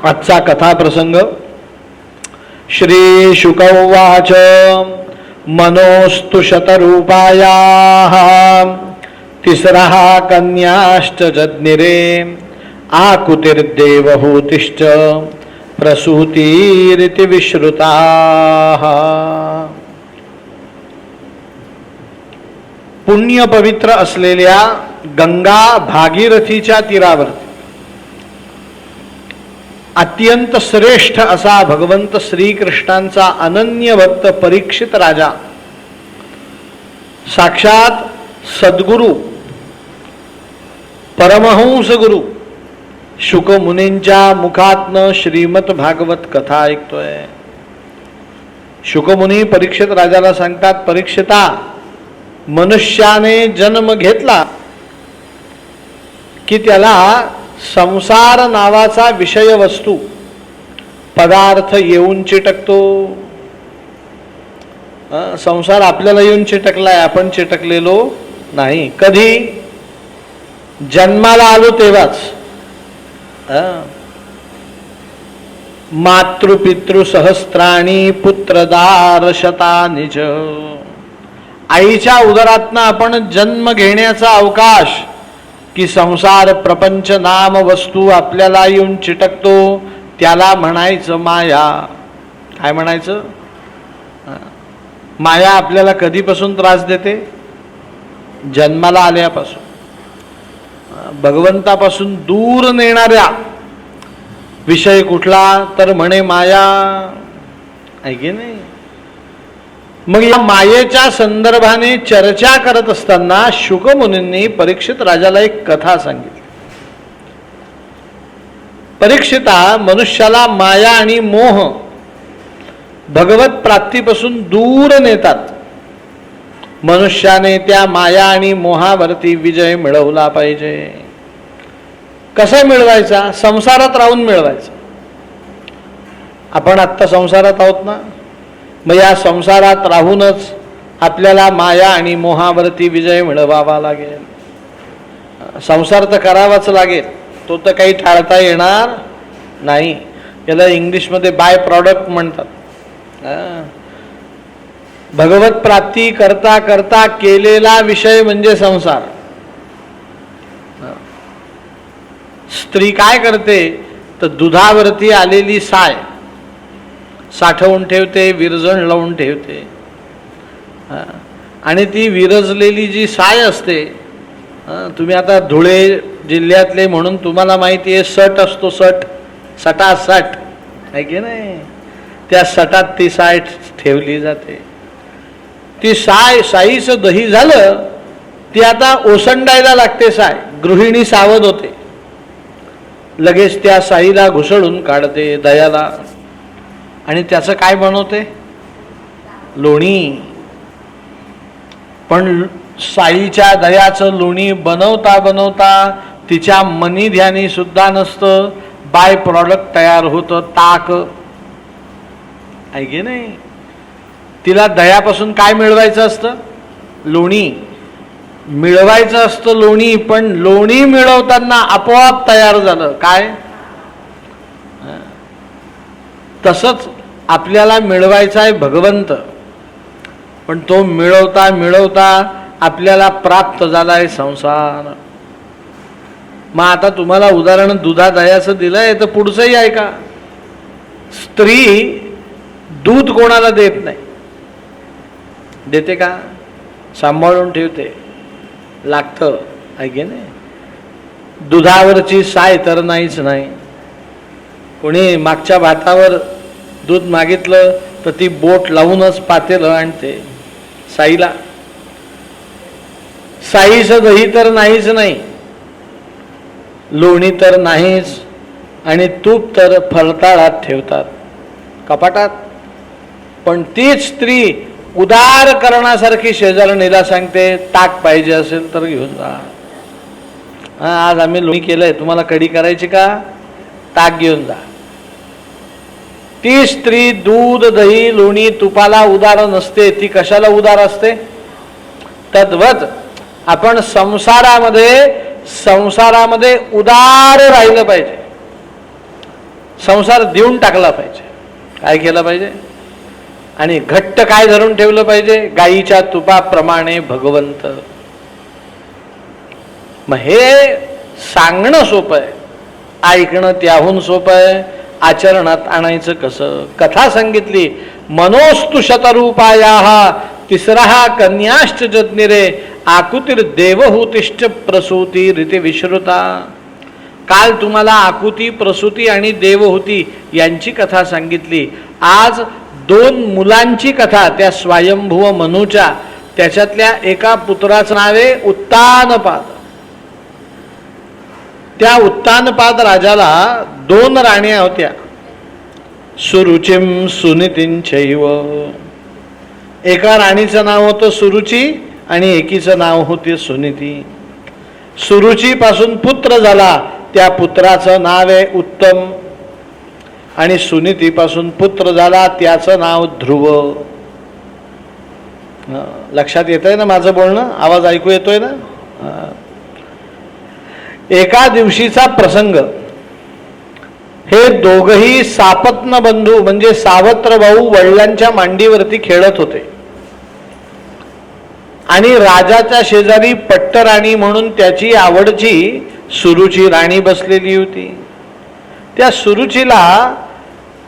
आजचा कथा प्रसंग श्री शुक उवाच मनोस्तु शतरूपायाः तिस्रः कन्याश्च जज्ञिरे आकुतिर्देवहूतिश्च प्रसूतिरिति विश्रुताः। पुण्य पवित्र असलेल्या गंगा भागीरथीच्या तीरावर अत्यंत श्रेष्ठ असा भगवंत श्रीकृष्णांचा अनन्य भक्त परीक्षित राजा साक्षात सद्गुरु परमहंस गुरु शुक मुनींच्या मुखातनं श्रीमद भागवत कथा ऐकतोय। शुक मुनी परीक्षित राजाला सांगतात, परीक्षिता, मनुष्याने जन्म घेतला की त्याला संसार नावाचा विषय वस्तू पदार्थ येऊन चिटकतो। संसार आपल्याला येऊन चिटकलाय, आपण चिटकलेलो नाही। कधी? जन्माला आलो तेव्हाच। मातृपितृ सहस्त्राणी पुत्रदार शतानि च। आईच्या उदरातनं आपण जन्म घेण्याचा अवकाश की संसार प्रपंच नाम वस्तू आपल्याला येऊन चिटकतो, त्याला म्हणायचं माया। काय म्हणायचं? माया आपल्याला कधीपासून त्रास देते? जन्माला आल्यापासून। भगवंतापासून दूर नेणाऱ्या विषय कुठला तर म्हणे माया, आहे की नाही? मग या मायेच्या संदर्भाने चर्चा करत असताना शुक मुनींनी परीक्षित राजाला एक कथा सांगितली। परीक्षिता, मनुष्याला माया आणि मोह भगवत प्राप्तीपासून दूर नेतात। मनुष्याने त्या माया आणि मोहावरती विजय मिळवला पाहिजे। कसा मिळवायचा? संसारात राहून मिळवायचा। आपण आत्ता संसारात आहोत ना, मग या संसारात राहूनच आपल्याला माया आणि मोहावरती विजय मिळवावा लागेल। संसार तर करावाच लागेल, तो तर काही टाळता येणार नाही। याला इंग्लिशमध्ये बाय प्रॉडक्ट म्हणतात। भगवत प्राप्ती करता करता केलेला विषय म्हणजे संसार। स्त्री काय करते तर दुधावरती आलेली साय साठवून ठेवते, विरजण लावून ठेवते, आणि ती विरजलेली जी साय असते, तुम्ही आता धुळे जिल्ह्यातले म्हणून तुम्हाला माहिती आहे, सट असतो, सटासट, आहे की नाही? त्या सटात ती साय ठेवली जाते। ती साईचं दही झालं, ती आता ओसंडायला लागते साय। गृहिणी सावध होते, लगेच त्या साईला घुसळून काढते दह्याला, आणि त्याचं काय बनवते? लोणी। पण साईच्या दह्याचं लोणी बनवता बनवता तिच्या मनी ध्यानी सुद्धा नसतं, बाय प्रॉडक्ट तयार होतं ताक, आहे की नाही? तिला दह्यापासून काय मिळवायचं असतं? लोणी मिळवायचं असतं, लोणी। पण लोणी मिळवताना आपोआप तयार झालं काय? तसंच आपल्याला मिळवायचा आहे भगवंत, पण तो मिळवता मिळवता आपल्याला प्राप्त झालाय संसार। मग आता तुम्हाला उदाहरण दुधा दह्याचं दिलंय, तर पुढचंही आहे का? स्त्री दूध कोणाला देत नाही, देते का? सांभाळून ठेवते, लागतं, आहे की नाही? दुधावरची साय तर नाहीच नाही। कोणी मागच्या भातावर दूध मागितलं तर ती बोट लावूनच पातेलं आणते साईला। साईचं दही तर नाहीच नाही, लोणी तर नाहीच, आणि तूप तर फळताळात ठेवतात, कपाटात। पण तीच स्त्री उदार करण्यासारखी शेजारणीला सांगते, ताक पाहिजे असेल तर घेऊन जा। आज आम्ही लोणी केलंय, तुम्हाला कढी करायची का? ताक घेऊन जा। ती स्त्री दूध दही लोणी तुपाला उदार नसते, ती कशाला उदार असते? तद्वत आपण संसारामध्ये संसारामध्ये उदार राहिलं पाहिजे, संसार देऊन टाकला पाहिजे. काय केलं पाहिजे? आणि घट्ट काय धरून ठेवलं पाहिजे? गाईच्या तुपाप्रमाणे भगवंत. मग हे सांगणं सोपं आहे, ऐकणं त्याहून सोपं आहे. आचरणात आणायचं कसं? कथा सांगितली, मनोस्तु शतरूपाया तिसरा कन्याश्च जज्ञिरे आकुतीर देवहूतिश्च प्रसूती रीती विश्रुता. काल तुम्हाला आकुती, प्रसूती आणि देवहूती यांची कथा सांगितली. आज 2 मुलांची कथा, त्या स्वयंभुव मनूच्या. त्याच्यातल्या एका पुत्राचं नाव आहे उत्तानपाद. त्या उत्तानपाद राजाला 2 राण्या होत्या, सुरुचिम सुनीतींचैव. एका राणीचं नाव होतं सुरुची आणि एकीचं नाव होते सुनीती. सुरुची पासून पुत्र झाला, त्या पुत्राचं नाव आहे उत्तम. आणि सुनीतीपासून पुत्र झाला, त्याचं नाव ध्रुव. लक्षात येतंय ना माझं बोलणं? आवाज ऐकू येतोय ना? एका दिवशीचा प्रसंग. हे दोघही सापत्न बंधू म्हणजे सावत्र भाऊ वडिलांच्या मांडीवरती खेळत होते. आणि राजाच्या शेजारी पट्टराणी म्हणून त्याची आवडची सुरुची राणी बसलेली होती. त्या सुरुचीला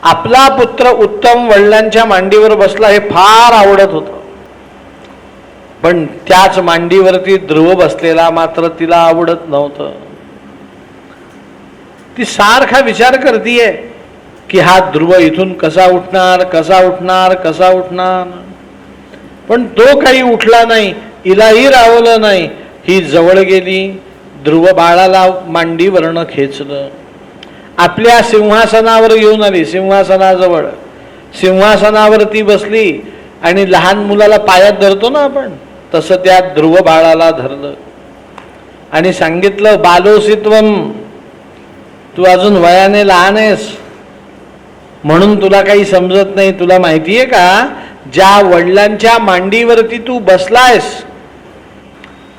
आपला पुत्र उत्तम वडिलांच्या मांडीवर बसला हे फार आवडत होतं. पण त्याच मांडीवरती ध्रुव बसलेला मात्र तिला आवडत नव्हतं. ती सारखा विचार करतीये की हा ध्रुव इथून कसा उठणार, कसा उठणार, कसा उठणार. पण तो काही उठला नाही, हिलाही रावलं नाही. ही जवळ गेली, ध्रुव बाळाला मांडीवरनं खेचलं, आपल्या सिंहासनावर घेऊन आली. सिंहासनाजवळ सिंहासनावरती बसली आणि लहान मुलाला पायात धरतो ना आपण, तसं त्या ध्रुव बाळाला धरलं आणि सांगितलं, बालोसित्वम, तू अजून वयाने लहान आहेस म्हणून तुला काही समजत नाही. तुला माहितीये का, ज्या वडिलांच्या मांडीवरती तू बसलायस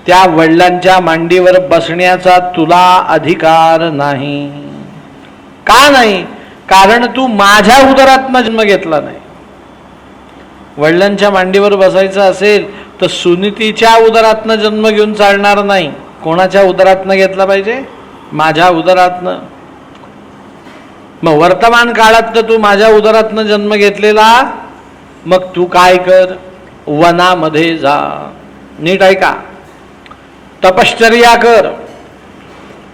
त्या वडिलांच्या मांडीवर बसण्याचा तुला अधिकार नाही. का नाही? कारण तू माझ्या उदरातनं जन्म घेतला नाही. वडिलांच्या मांडीवर बसायचं असेल तर सुनीतीच्या उदरातनं जन्म घेऊन चालणार नाही. कोणाच्या उदरातनं घेतला पाहिजे? माझ्या उदरातनं. मग वर्तमान काळात तर तू माझ्या उदरातनं जन्म घेतलेला. मग तू काय कर, वनामध्ये जा, नीट ऐका, तपश्चर्या कर.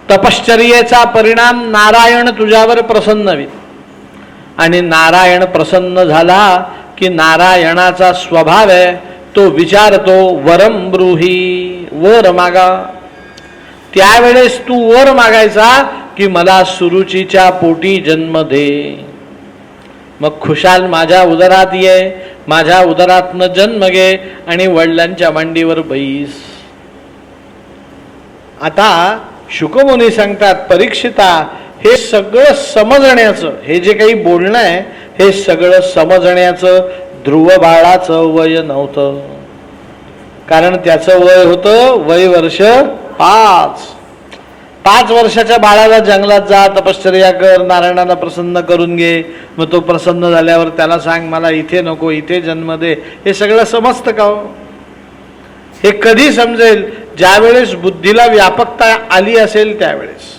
तपश्चर्येचा परिणाम नारायण तुझ्यावर प्रसन्न होईल. आणि नारायण प्रसन्न झाला की नारायणाचा स्वभाव आहे, तो विचारतो, वरम ब्रूही, वर मागा. त्यावेळेस तू वर मागायचा की मला सुरुचीच्या पोटी जन्म दे. मग खुशाल माझ्या उदरात ये, माझ्या उदरातनं जन्म घे आणि वडिलांच्या मांडीवर बैस. आता शुकमुनी सांगतात, परीक्षिता, हे सगळं समजण्याचं, हे जे काही बोलणं आहे हे सगळं समजण्याचं ध्रुव बाळाचं वय नव्हतं. कारण त्याचं वय होतं, वय वर्ष 5. 5 वर्षाच्या बाळाला जंगलात जा, तपश्चर्या कर, नारायणाला प्रसन्न करून घे. मग तो प्रसन्न झाल्यावर त्याला सांग मला इथे नको, इथे जन्म दे. हे सगळं समजतं का हो? हे कधी समजेल? ज्यावेळेस बुद्धीला व्यापकता आली असेल त्यावेळेस.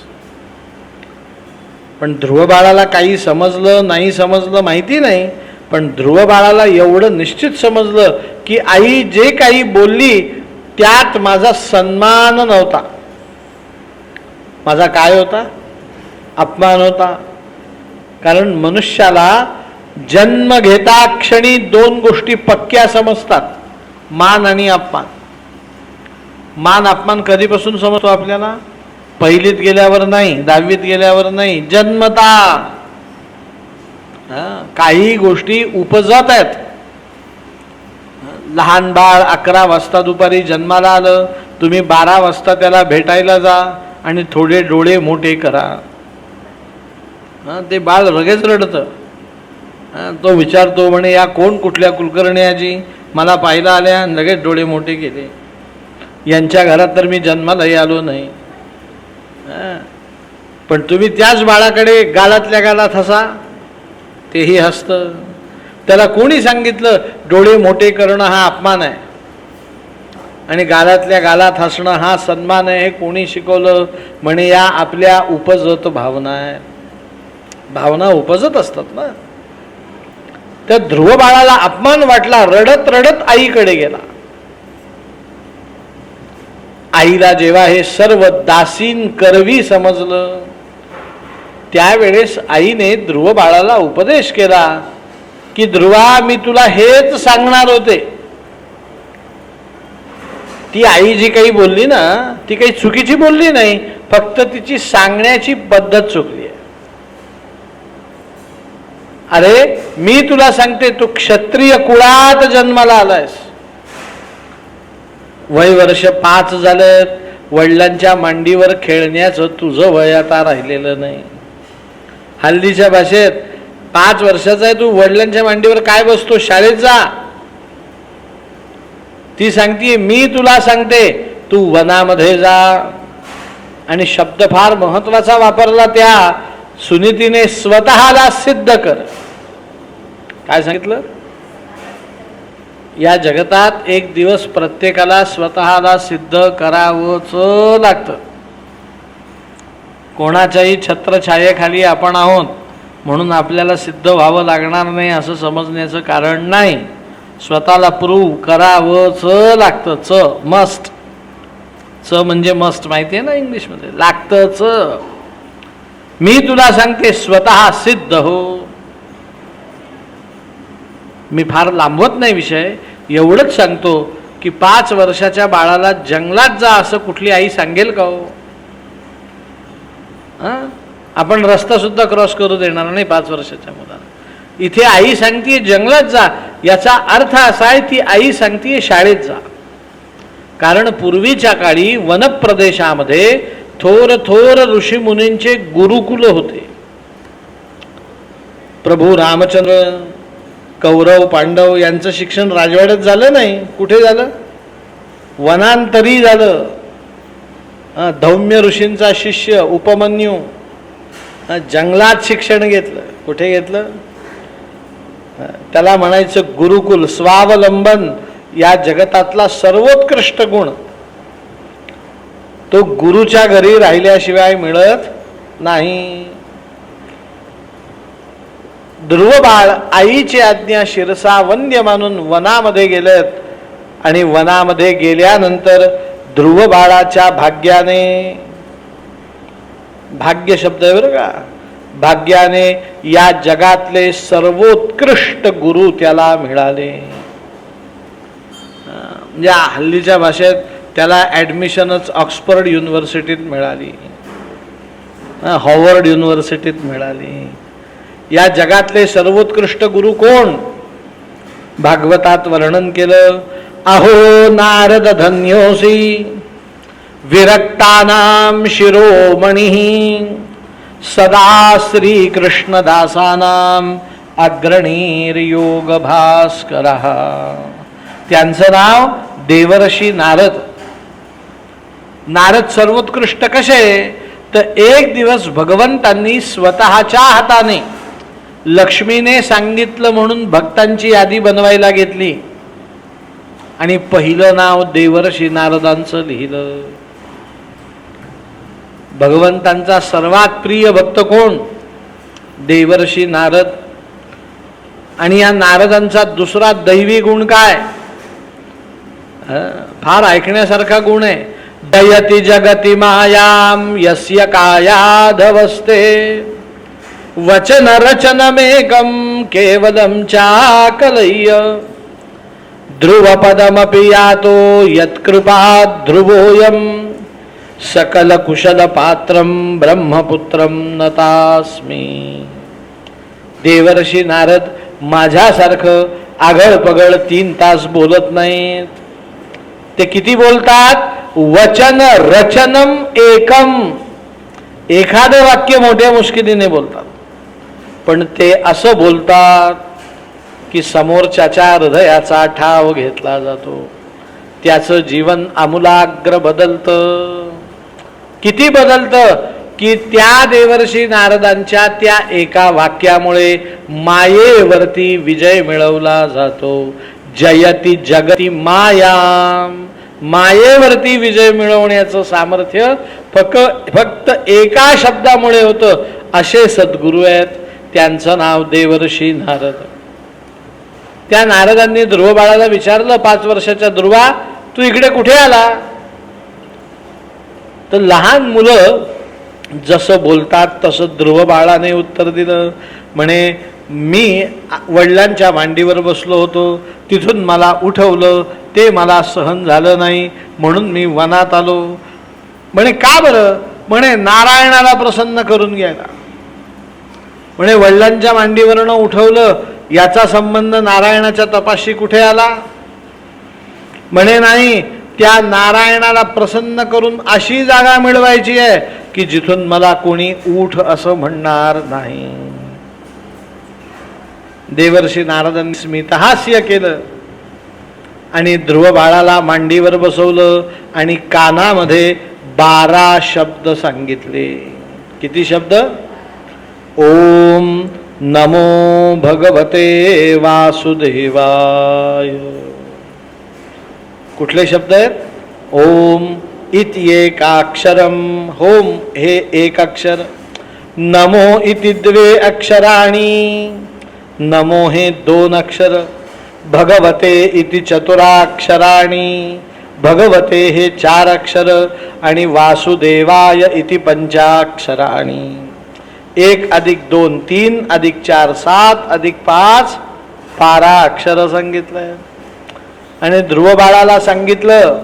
पण ध्रुव बाळाला काही समजलं नाही, समजलं माहिती नाही. पण ध्रुव बाळाला एवढं निश्चित समजलं की आई जे काही बोलली त्यात माझा सन्मान नव्हता. माझा काय होता? अपमान होता. कारण मनुष्याला जन्म घेता क्षणी 2 गोष्टी पक्क्या समजतात, मान आणि अपमान. मान अपमान कधीपासून समजतो आपल्याला? 1लीत गेल्यावर नाही, 10वीत गेल्यावर नाही, जन्मता. काही गोष्टी उपजत आहेत. लहान बाळ 11 वाजता दुपारी जन्माला आलं, तुम्ही 12 वाजता त्याला भेटायला जा आणि थोडे डोळे मोठे करा. ते बाळ लगेच रडतं. तो विचारतो, म्हणे या कोण, कुठल्या कुलकर्ण्याची, मला पाहायला आल्या आणि लगेच डोळे मोठे केले. यांच्या घरात तर मी जन्मालाही आलो नाही. पण तुम्ही त्याच बाळाकडे गालातल्या गालात हसा, तेही हसतं. त्याला कोणी सांगितलं डोळे मोठे करणं हा अपमान आहे आणि गालातल्या गालात हसणं हा सन्मान आहे? हे कोणी शिकवलं? म्हणे या आपल्या उपजत भावना आहे. भावना उपजत असतात ना. त्या ध्रुव बाळाला अपमान वाटला, रडत रडत आईकडे गेला. आईला जेव्हा हे सर्व दासीन करवी समजलं, त्यावेळेस आईने ध्रुव बाळाला उपदेश केला की ध्रुवा, मी तुला हेच सांगणार होते. ती आई जी काही बोलली ना, ती काही चुकीची बोलली नाही, फक्त तिची सांगण्याची पद्धत चुकली आहे. अरे मी तुला सांगते, तू क्षत्रिय कुळात जन्माला आलायस. वय वर्ष 5 झालं, वडिलांच्या मांडीवर खेळण्याचं तुझं वय आता राहिलेलं नाही. हल्लीच्या भाषेत 5 वर्षाचा आहे तू, वडिलांच्या मांडीवर काय बसतो? शाळेत जा. ती सांगते मी तुला सांगते तू वनामध्ये जा. आणि शब्द फार महत्वाचा वापरला त्या सुनीतीने, स्वतःला सिद्ध कर. काय सांगितलं? या जगतात एक दिवस प्रत्येकाला स्वतःला सिद्ध करावंच लागतं. कोणाच्याही छत्रछायेखाली आपण आहोत म्हणून आपल्याला सिद्ध व्हावं लागणार नाही असं समजण्याचं कारण नाही. स्वतःला प्रूव्ह करावंच लागतं. मस्ट. म्हणजे मस्ट माहिती आहे ना इंग्लिशमध्ये, लागतंच. मी तुला सांगते स्वतः सिद्ध हो. मी फार लांबवत नाही विषय, एवढंच सांगतो की 5 वर्षाच्या बाळाला जंगलात जा असं कुठली आई सांगेल का हो? आपण रस्ता सुद्धा क्रॉस करू देणार नाही 5 वर्षाच्या मुलाला. इथे आई सांगतीये जंगलात जा, याचा अर्थ असा आहे ती आई सांगतीये शाळेत जा. कारण पूर्वीच्या काळी वनप्रदेशामध्ये थोर थोर ऋषीमुनींचे गुरुकुल होते. प्रभू रामचंद्र, कौरव, पांडव यांचं शिक्षण राजवाड्यात झालं नाही. कुठे झालं? वनांतरी झालं. धौम्य ऋषींचा शिष्य उपमन्यू जंगलात शिक्षण घेतलं. कुठे घेतलं? त्याला म्हणायचं गुरुकुल. स्वावलंबन या जगतातला सर्वोत्कृष्ट गुण तो गुरुच्या घरी राहिल्याशिवाय मिळत नाही. ध्रुव बाळ आईची आज्ञा शिरसा वंद्य मानून वनामध्ये गेलेत. आणि वनामध्ये गेल्यानंतर ध्रुव बाळाच्या भाग्याने, भाग्य शब्द आहे बरं का, भाग्याने या जगातले सर्वोत्कृष्ट गुरु त्याला मिळाले. म्हणजे हल्लीच्या भाषेत त्याला ॲडमिशनच ऑक्सफर्ड युनिव्हर्सिटीत मिळाली, हॉवर्ड युनिव्हर्सिटीत मिळाली. या जगातले सर्वोत्कृष्ट गुरु कोण? भागवतात वर्णन केलं. अहो नारद धन्योसी विरक्तानां शिरोमणिः सदा श्रीकृष्णदासानां अग्रणीर्योग भास्करः. त्यांचं नाव देवर्षी नारद. नारद सर्वोत्कृष्ट कसे? तर एक दिवस भगवंतांनी स्वतःच्या हाताने लक्ष्मीने सांगितलं म्हणून भक्तांची यादी बनवायला घेतली आणि पहिलं नाव देवर्षी नारदांचं लिहिलं. भगवंतांचा सर्वात प्रिय भक्त कोण? देवर्षी नारद. आणि या नारदांचा दुसरा दैवी गुण काय? फार ऐकण्यासारखा गुण आहे. दयति जगति मायाम यस्य कायाधवस्ते वचन रचनमेकं केवलं चाकलय्य ध्रुवपदमपि यातो यत्कृपात् ध्रुवोऽयं सकल कुशल पात्रं ब्रह्मपुत्रं नतास्मी. देवर्षी नारद माझ्यासारखं आगळ पगळ 3 तास बोलत नाहीत. ते किती बोलतात? वचन रचनम एकम. एखादं वाक्य मोठ्या मुश्किलीने बोलतात, पण ते असं बोलतात की समोरच्याच्या हृदयाचा ठाव घेतला जातो, त्याचं जीवन आमूलाग्र बदलतं. किती बदलतं की त्या देवर्षी नारदांच्या त्या एका वाक्यामुळे मायेवरती विजय मिळवला जातो. जयती जगती माया. मायेवरती विजय मिळवण्याचं सामर्थ्य फक्त एका शब्दामुळे होतं. असे सद्गुरू आहेत, त्यांचं नाव देवर्षी नारद. त्या नारदांनी ध्रुव बाळाला विचारलं, 5 वर्षाच्या ध्रुवा, तू इकडे कुठे आला? तर लहान मुलं जसं बोलतात तसं ध्रुव बाळाने उत्तर दिलं. म्हणे, मी वडिलांच्या मांडीवर बसलो होतो, तिथून मला उठवलं, ते मला सहन झालं नाही, म्हणून मी वनात आलो. म्हणे, का बरं? म्हणे, नारायणाला प्रसन्न करून घ्यायला. म्हणे, वडिलांच्या मांडीवरनं उठवलं याचा संबंध नारायणाच्या तपाशी कुठे आला? म्हणे, नाही, त्या नारायणाला प्रसन्न करून अशी जागा मिळवायची आहे की जिथून मला कोणी उठ असं म्हणणार नाही. देवर्षी नारदांनी स्मितहास्य केलं आणि ध्रुव बाळाला मांडीवर बसवलं आणि कानामध्ये 12 शब्द सांगितले. किती शब्द? ओम नमो भगवते वासुदेवाय. कुठले शब्द आहेत? ओम इति एकाक्षरम. होम हे एक अक्षर. नमो इति 2 अक्षराणि. नमो हे 2 अक्षर. भगवते इति 4 भगवते हे 4 अक्षर. आणि वासुदेवाय इति 5 1 अधिक 2 3 अधिक 4 7 अधिक 5 12 अक्षर सांगितलंय. आणि ध्रुव बाळाला सांगितलं,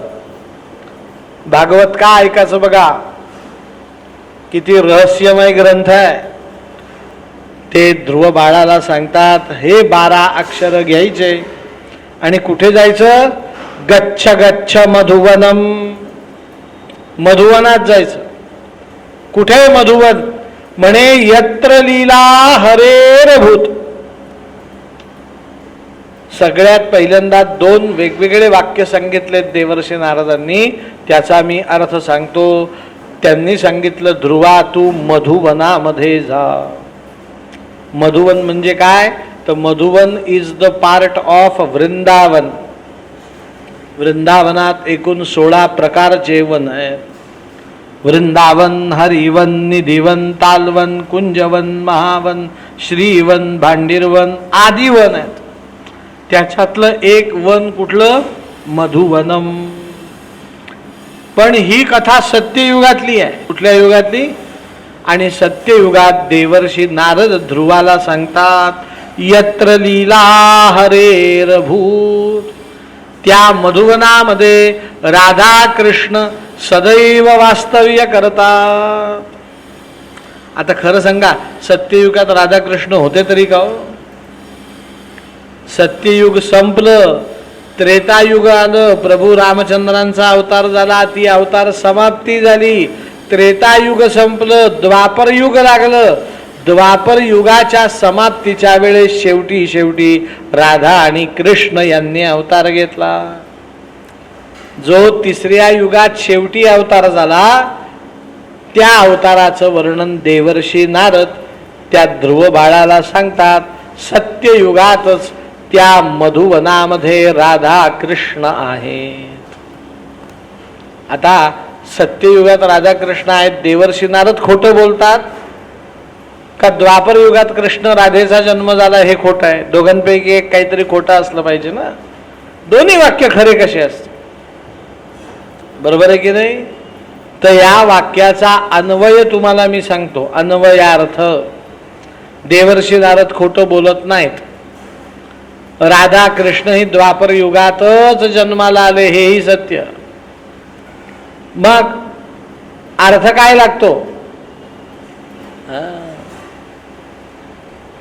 भागवत का ऐकायचं बघा, किती रहस्यमय ग्रंथ आहे. ते ध्रुव बाळाला सांगतात, हे 12 अक्षर घ्यायचे आणि कुठे जायचं? गच्छ गच्छ मधुवनम. मधुवनात जायचं. कुठे मधुवन? म्हणे, यत्र लीला हरेरभूत. सगळ्यात पहिल्यांदा 2 वेगवेगळे वाक्य सांगितलेत देवर्षी नारदांनी. त्याचा मी अर्थ सांगतो. त्यांनी सांगितलं, ध्रुवा तू मधुवनामध्ये जा. मधुवन म्हणजे काय? तर Madhuvan is the part of Vrindavan. वृंदावनात एकूण 16 प्रकारचे वन आहेत. वृंदावन, हरिवन, निधिवन, तालवन, कुंजवन, महावन, श्रीवन, भांडीरवन आदी वन आहेत. त्याच्यातलं एक वन कुठलं? मधुवनम. पण ही कथा सत्ययुगातली आहे. कुठल्या युगातली? आणि सत्ययुगात देवर्षी नारद ध्रुवाला सांगतात, यत्र लीला हरेरभूत. त्या मधुवनामध्ये राधा कृष्ण सदैव वास्तव्य करतात. आता खरं सांगा, सत्ययुगात राधाकृष्ण होते तरी का हो? सत्ययुग संपलं, त्रेतायुग आलं, प्रभू रामचंद्रांचा अवतार झाला, ती अवतार समाप्ती झाली. त्रेतायुग संपलं, द्वापर युग लागलं. द्वापर युगाच्या समाप्तीच्या वेळेस शेवटी राधा आणि कृष्ण यांनी अवतार घेतला. जो 3ऱ्या युगात शेवटी अवतार झाला, त्या अवताराचं वर्णन देवर्षी नारद त्या ध्रुव बाळाला सांगतात. सत्ययुगातच त्या मधुवनामध्ये राधा कृष्ण आहेत. आता सत्ययुगात राधा कृष्ण आहेत, देवर्षी नारद खोटं बोलतात का द्वापर युगात कृष्ण राधेचा जन्म झाला हे खोटं आहे? दोघांपैकी एक काहीतरी खोटं असलं पाहिजे ना. दोन्ही वाक्य खरे कसे असते? बरोबर आहे की नाही? तर या वाक्याचा अन्वय तुम्हाला मी सांगतो. अन्वयार्थ. देवर्षी नारद खोटं बोलत नाहीत. राधा कृष्ण ही द्वापर युगातच जन्माला आले, हेही सत्य. मग अर्थ काय लागतो?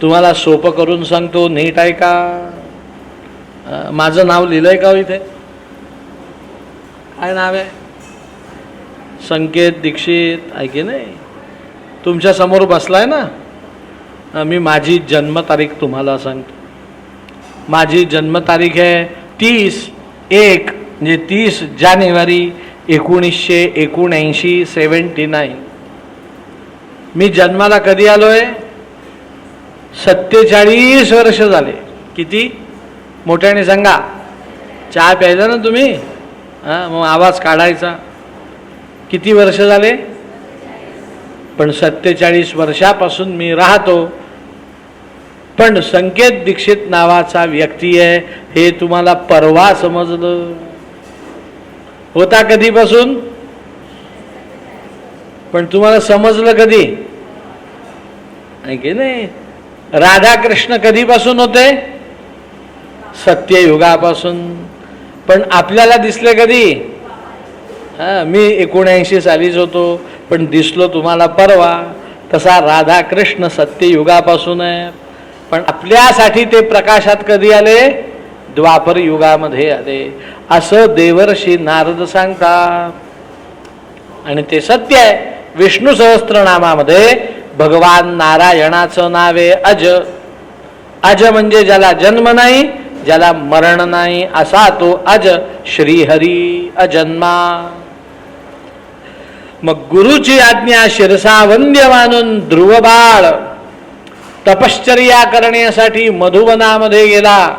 तुम्हाला सोपं करून सांगतो, नीट ऐका. माझं नाव लिहिलंय का इथे? काय नाव आहे? संकेत दीक्षित आहे की नाही? तुमच्या समोर बसलाय ना. मी माझी जन्मतारीख तुम्हाला सांगतो. माझी जन्मतारीख आहे 30/1 म्हणजे 30 जानेवारी 1979 79. मी जन्माला कधी आलोय? 47 वर्ष झाले. किती? मोठ्याने सांगा. चहा प्यायचा ना तुम्ही, हां, मग आवाज काढायचा. किती वर्ष झाले? पण 47 वर्षापासून मी राहतो. पण संकेत दीक्षित नावाचा व्यक्ती आहे हे तुम्हाला परवा समजलं. होता कधीपासून? पण तुम्हाला समजलं कधी? की नाही. राधाकृष्ण कधीपासून होते? सत्ययुगापासून. पण आपल्याला दिसले कधी? मी 79 सालीच होतो, पण दिसलो तुम्हाला परवा. तसा राधाकृष्ण सत्ययुगापासून आहे, पण आपल्यासाठी ते प्रकाशात कधी आले? द्वापर युगामध्ये आले, असं देवर्षी नारद सांगतात. आणि ते सत्य आहे. विष्णू सहस्त्रनामामध्ये भगवान नारायणाचं नाव आहे अज. अज म्हणजे ज्याला जन्म नाही, ज्याला मरण नाही, असा तो अज. श्रीहरी अजन्मा. मग गुरुची आज्ञा शिरसा वंद्य मानून ध्रुव बाळ तपश्चर्या करण्यासाठी मधुवनामध्ये गेला.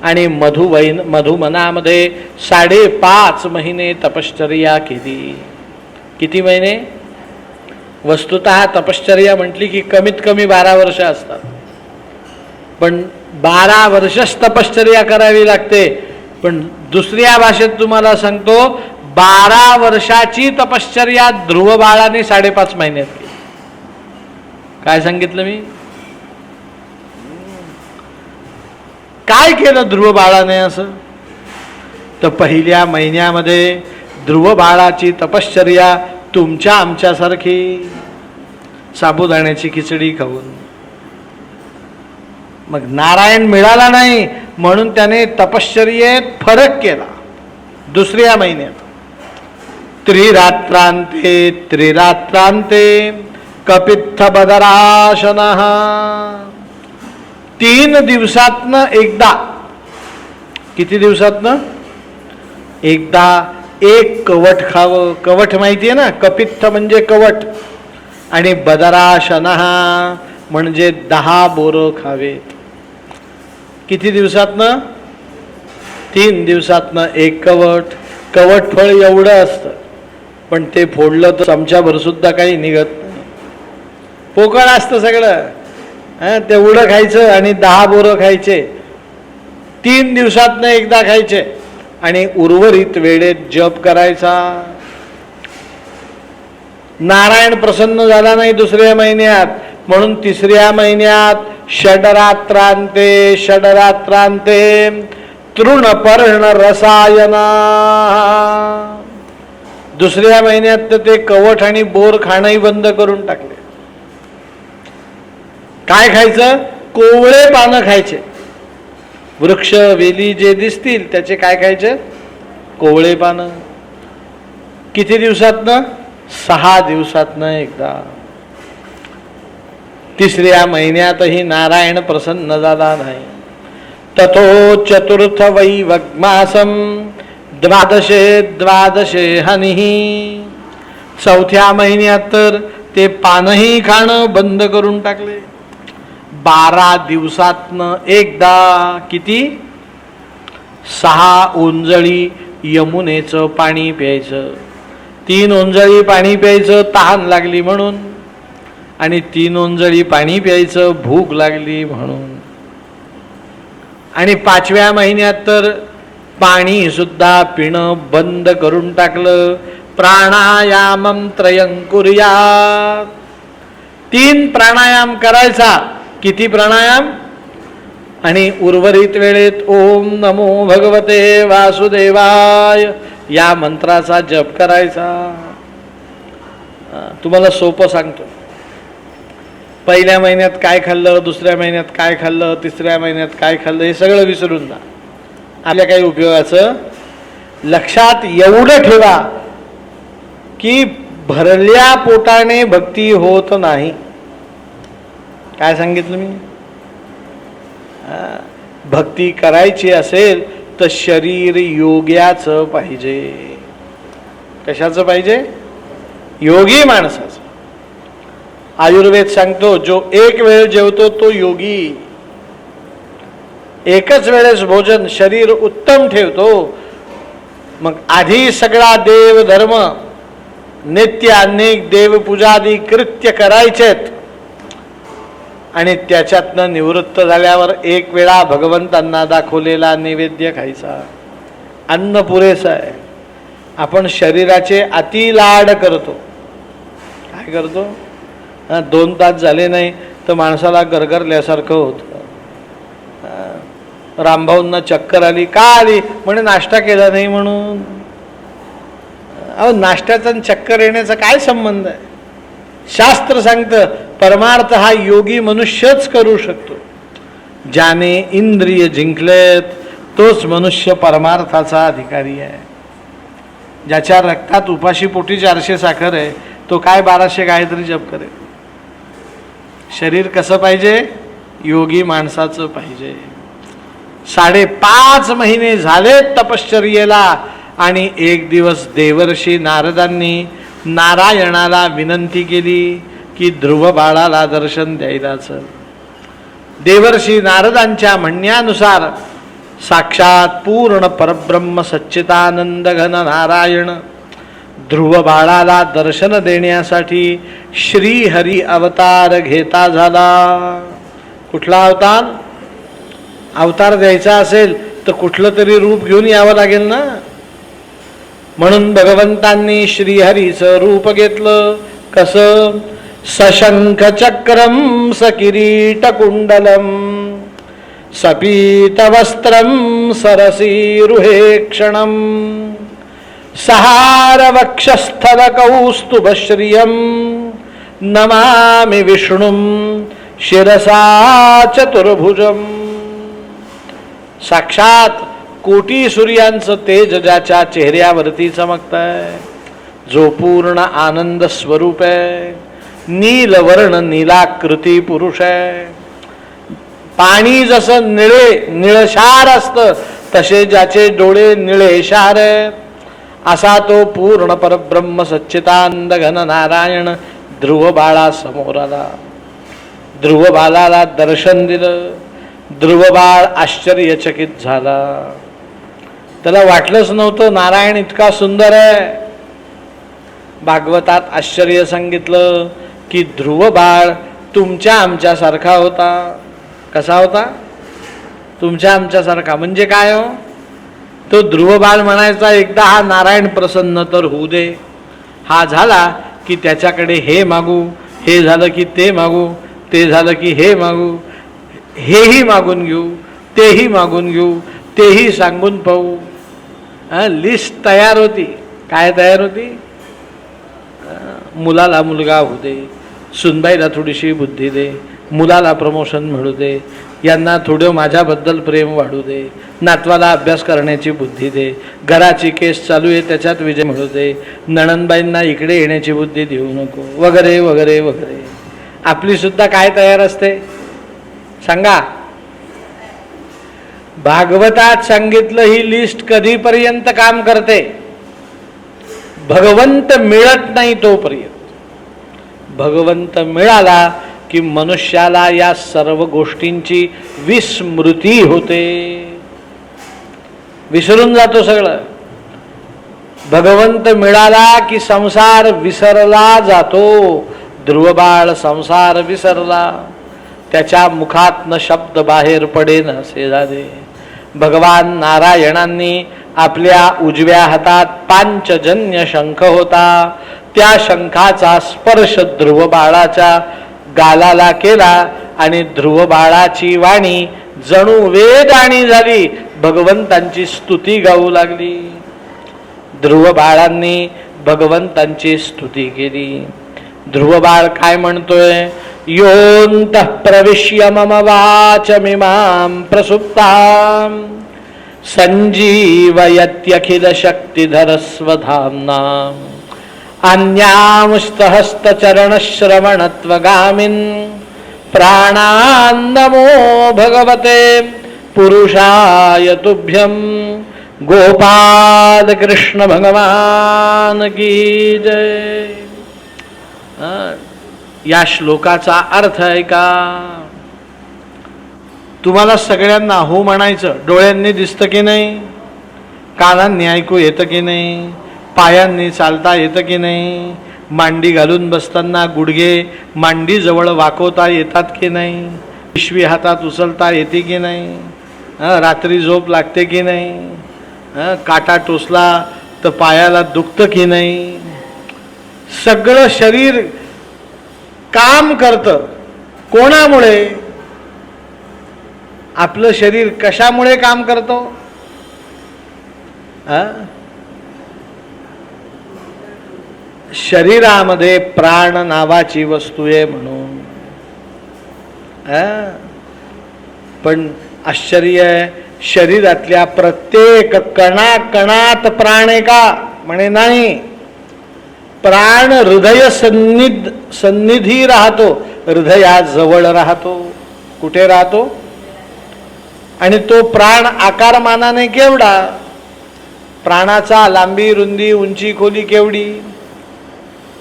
आणि मधुवनामध्ये 5.5 महिने तपश्चर्या केली. किती महिने? वस्तुतः तपश्चर्या म्हटली की कमीत कमी 12 वर्ष असतात, पण 12 वर्षच तपश्चर्या करावी लागते. पण दुसऱ्या भाषेत तुम्हाला सांगतो, 12 वर्षाची तपश्चर्या ध्रुव बाळाने 5.5 महिन्यात केली. काय सांगितलं मी? काय केलं ध्रुव बाळाने असं? तर पहिल्या महिन्यामध्ये ध्रुव बाळाची तपश्चर्या तुमच्या आमच्यासारखी साबुदाण्याची खिचडी खाऊन. मग नारायण मिळाला नाही म्हणून त्याने तपश्चर्येत फरक केला. दुसऱ्या महिन्यात त्रिरात्रांते कपित्थ बदराशनः. 3 दिवसातनं एकदा. किती दिवसातनं? एकदा एक कवट खावं. कवट माहिती आहे ना? कपित्थ म्हणजे कवट, आणि बदराशनः म्हणजे 10 बोरं खावेत. किती दिवसातनं? 3 दिवसातनं एक कवट. कवट फळ एवढं असतं, पण ते फोडलं तर चमच्याभर सुद्धा काही निघत नाही. पोकळ असतं सगळं. तेवढं खायचं आणि 10 बोरं खायचे. 3 दिवसातनं एकदा खायचे आणि उर्वरित वेळेत जप करायचा. नारायण प्रसन्न झाला नाही दुसऱ्या महिन्यात, म्हणून तिसऱ्या महिन्यात षडरात्रांते तृणपर्ण रसायना. दुसऱ्या महिन्यात तर ते कवठ आणि बोर खाणंही बंद करून टाकले. काय खायचं? कोवळे पानं खायचे. वृक्ष वेली जे दिसतील त्याचे काय खायचे? कोवळे पानं. किती दिवसातनं? 6 दिवसातनं एकदा. तिसऱ्या महिन्यातही नारायण प्रसन्न झाला नाही. ततो चतुर्थ वैवग्मासम 12 हनिः. चौथ्या महिन्यात तर ते पानही खाणं बंद करून टाकले. 12 दिवसातनं एकदा. किती? 6 ओंजळी यमुनेचं पाणी प्यायचं. 3 ओंजळी पाणी प्यायचं तहान लागली म्हणून, आणि 3 ओंजळी पाणी प्यायचं भूक लागली म्हणून. आणि 5व्या महिन्यात तर पाणी सुद्धा पिणं बंद करून टाकलं. प्राणायामम त्रयं कुर्यात्. 3 प्राणायाम करायचा. किती प्राणायाम? आणि उर्वरित वेळेत ओम नमो भगवते वासुदेवाय या मंत्राचा जप करायचा. तुम्हाला सोपं सांगतो. पहिल्या महिन्यात काय खाल्लं, दुसऱ्या महिन्यात काय खाल्लं, तिसऱ्या महिन्यात काय खाल्लं, हे सगळं विसरून जा. आपल्या काही उपयोगाचं. लक्षात एवढं ठेवा की भरल्या पोटाने भक्ती होत नाही. काय सांगितलं मी? भक्ती करायची असेल तर शरीर योग्याचं पाहिजे. कशाचं पाहिजे? योगी माणसाचं. आयुर्वेद सांगतो जो एक वेळ जेवतो तो योगी. एकच वेळेस भोजन शरीर उत्तम ठेवतो. मग आधी सगळा देव धर्म नित्य अनेक देवपूजादी कृत्य करायचेत आणि त्याच्यातनं निवृत्त झाल्यावर एक वेळा भगवंतांना दाखवलेला नैवेद्य खायचा. अन्न पुरेसं आहे. आपण शरीराचे अति लाड करतो. काय करतो? 2 तास झाले नाही तर माणसाला गरगरल्यासारखं होतं. रामभाऊंना चक्कर आली. का आली? म्हणे नाश्ता केला नाही म्हणून. अहो, नाश्त्याचा चक्कर येण्याचा काय संबंध आहे? शास्त्र सांगतं परमार्थ हा योगी मनुष्यच करू शकतो. ज्याने इंद्रिय जिंकलेत तोच मनुष्य परमार्थाचा अधिकारी आहे. ज्याच्या रक्तात उपाशी पोटी 400 साखर आहे तो काय 1200 गायत्री जप करेल? शरीर कसं पाहिजे? योगी माणसाचं पाहिजे. 5.5 महिने झाले तपश्चर्येला आणि एक दिवस देवर्षी नारदांनी नारायणाला विनंती केली की ध्रुव बाळाला दर्शन द्यायला चल. देवर्षी नारदांच्या म्हणण्यानुसार साक्षात पूर्ण परब्रह्म सच्चिदानंद घन नारायण ध्रुव बाळाला दर्शन देण्यासाठी श्रीहरी अवतार घेता झाला. कुठला अवतार? अवतार द्यायचा असेल तर कुठलं तरी रूप घेऊन यावं लागेल ना. म्हणून भगवंतांनी श्रीहरीचं रूप घेतलं. कसं? सशंख चक्रम सकिरीट कुंडलम सपीत वस्त्रम सरसीरुहेक्षणम सहार वक्षस्थल कौस्तुभश्रियम नमामि विष्णुम शिरसा चतुर्भुजम. साक्षात कोटी सूर्यांचं तेज ज्याच्या चेहऱ्यावरती चमकतंय, जो पूर्ण आनंद स्वरूप आहे, नीलवर्ण नीलाकृती पुरुष आहे. पाणी जसं निळशार असतं तसे ज्याचे डोळे निळेशार आहेत, असा तो पूर्ण परब्रह्म सच्चिदानंद घन नारायण ध्रुव बाळा समोर आला. ध्रुव बाळाला दर्शन दिलं. ध्रुव बाळ आश्चर्यचकित झाला. त्याला वाटलंच नव्हतं नारायण इतका सुंदर आहे. भागवतात आश्चर्य सांगितलं की ध्रुव बाळ तुमच्या आमच्यासारखा होता. कसा होता? तुमच्या आमच्यासारखा म्हणजे काय हो? तो ध्रुव बाळ म्हणायचा एकदा हा नारायण प्रसन्न तर होऊ दे. हा झाला की त्याच्याकडे हे मागू, हे झालं की ते मागू, ते झालं की हे मागू, हेही मागून घेऊ, तेही मागून घेऊ, तेही सांगून पाहू. लिस्ट तयार होती. काय तयार होती? मुलाला मुलगा होऊ दे, सुनबाईला थोडीशी बुद्धी दे, मुलाला प्रमोशन मिळू दे, यांना थोडं माझ्याबद्दल प्रेम वाढू दे, नातवाला अभ्यास करण्याची बुद्धी दे, घराची केस चालू आहे त्याच्यात विजय मिळू दे, नणंदबाईंना इकडे येण्याची बुद्धी देऊ नको, वगैरे वगैरे वगैरे. आपली सुद्धा काय तयार असते सांगा? भागवतात सांगितलं ही लिस्ट कधीपर्यंत काम करते? भगवंत मिळत नाही तोपर्यंत. भगवंत मिळाला की मनुष्याला या सर्व गोष्टींची विस्मृती होते, विसरून जातो सगळं. भगवंत मिळाला की संसार विसरला जातो. ध्रुवबाळ संसार विसरला. त्याच्या मुखातनं शब्द बाहेर पडेन असे झाले. भगवान नारायणांनी आपल्या उजव्या हातात पांचजन्य शंख होता. त्या शंखाचा स्पर्श ध्रुव बाळाच्या गालाला केला आणि ध्रुव बाळाची वाणी जणू वेदाणी झाली. भगवंतांची स्तुती गाऊ लागली. ध्रुव बाळांनी भगवंतांची स्तुती केली. ध्रुव बाळ काय म्हणतोय? योऽन्तः प्रविश्य मम वाचमिमां प्रसुप्तां संजीवयत्यखिल शक्तिधरस्वधाम्ना अन्यांस्तहस्तचरणश्रवणत्वगामिन् प्राणान्नमो भगवते पुरुषाय तुभ्यं गोपाल कृष्ण भगवान की जय. या श्लोकाचा अर्थ आहे का? तुम्हाला सगळ्यांना हो म्हणायचं. डोळ्यांनी दिसतं की नाही, कानांनी ऐकू येतं की नाही, पायांनी चालता येतं की नाही, मांडी घालून बसताना गुडघे मांडी जवळ वाकवता येतात की नाही, पिशवी हातात उचलता येते की नाही, रात्री झोप लागते की नाही, काटा टोचला तर पायाला दुखतं की नाही. सगळं शरीर काम करतं. कोणामुळे? आपलं शरीर कशामुळे काम करतो? शरीरामध्ये प्राण नावाची वस्तू आहे म्हणून. पण आश्चर्य आहे, शरीरातल्या प्रत्येक कणाकणात प्राण आहे का? म्हणे नाही. प्राण हृदय सन्निधी राहतो, हृदयाजवळ राहतो. कुठे राहतो? आणि तो प्राण आकारमानाने केवढा? प्राणाचा लांबी रुंदी उंची खोली केवढी?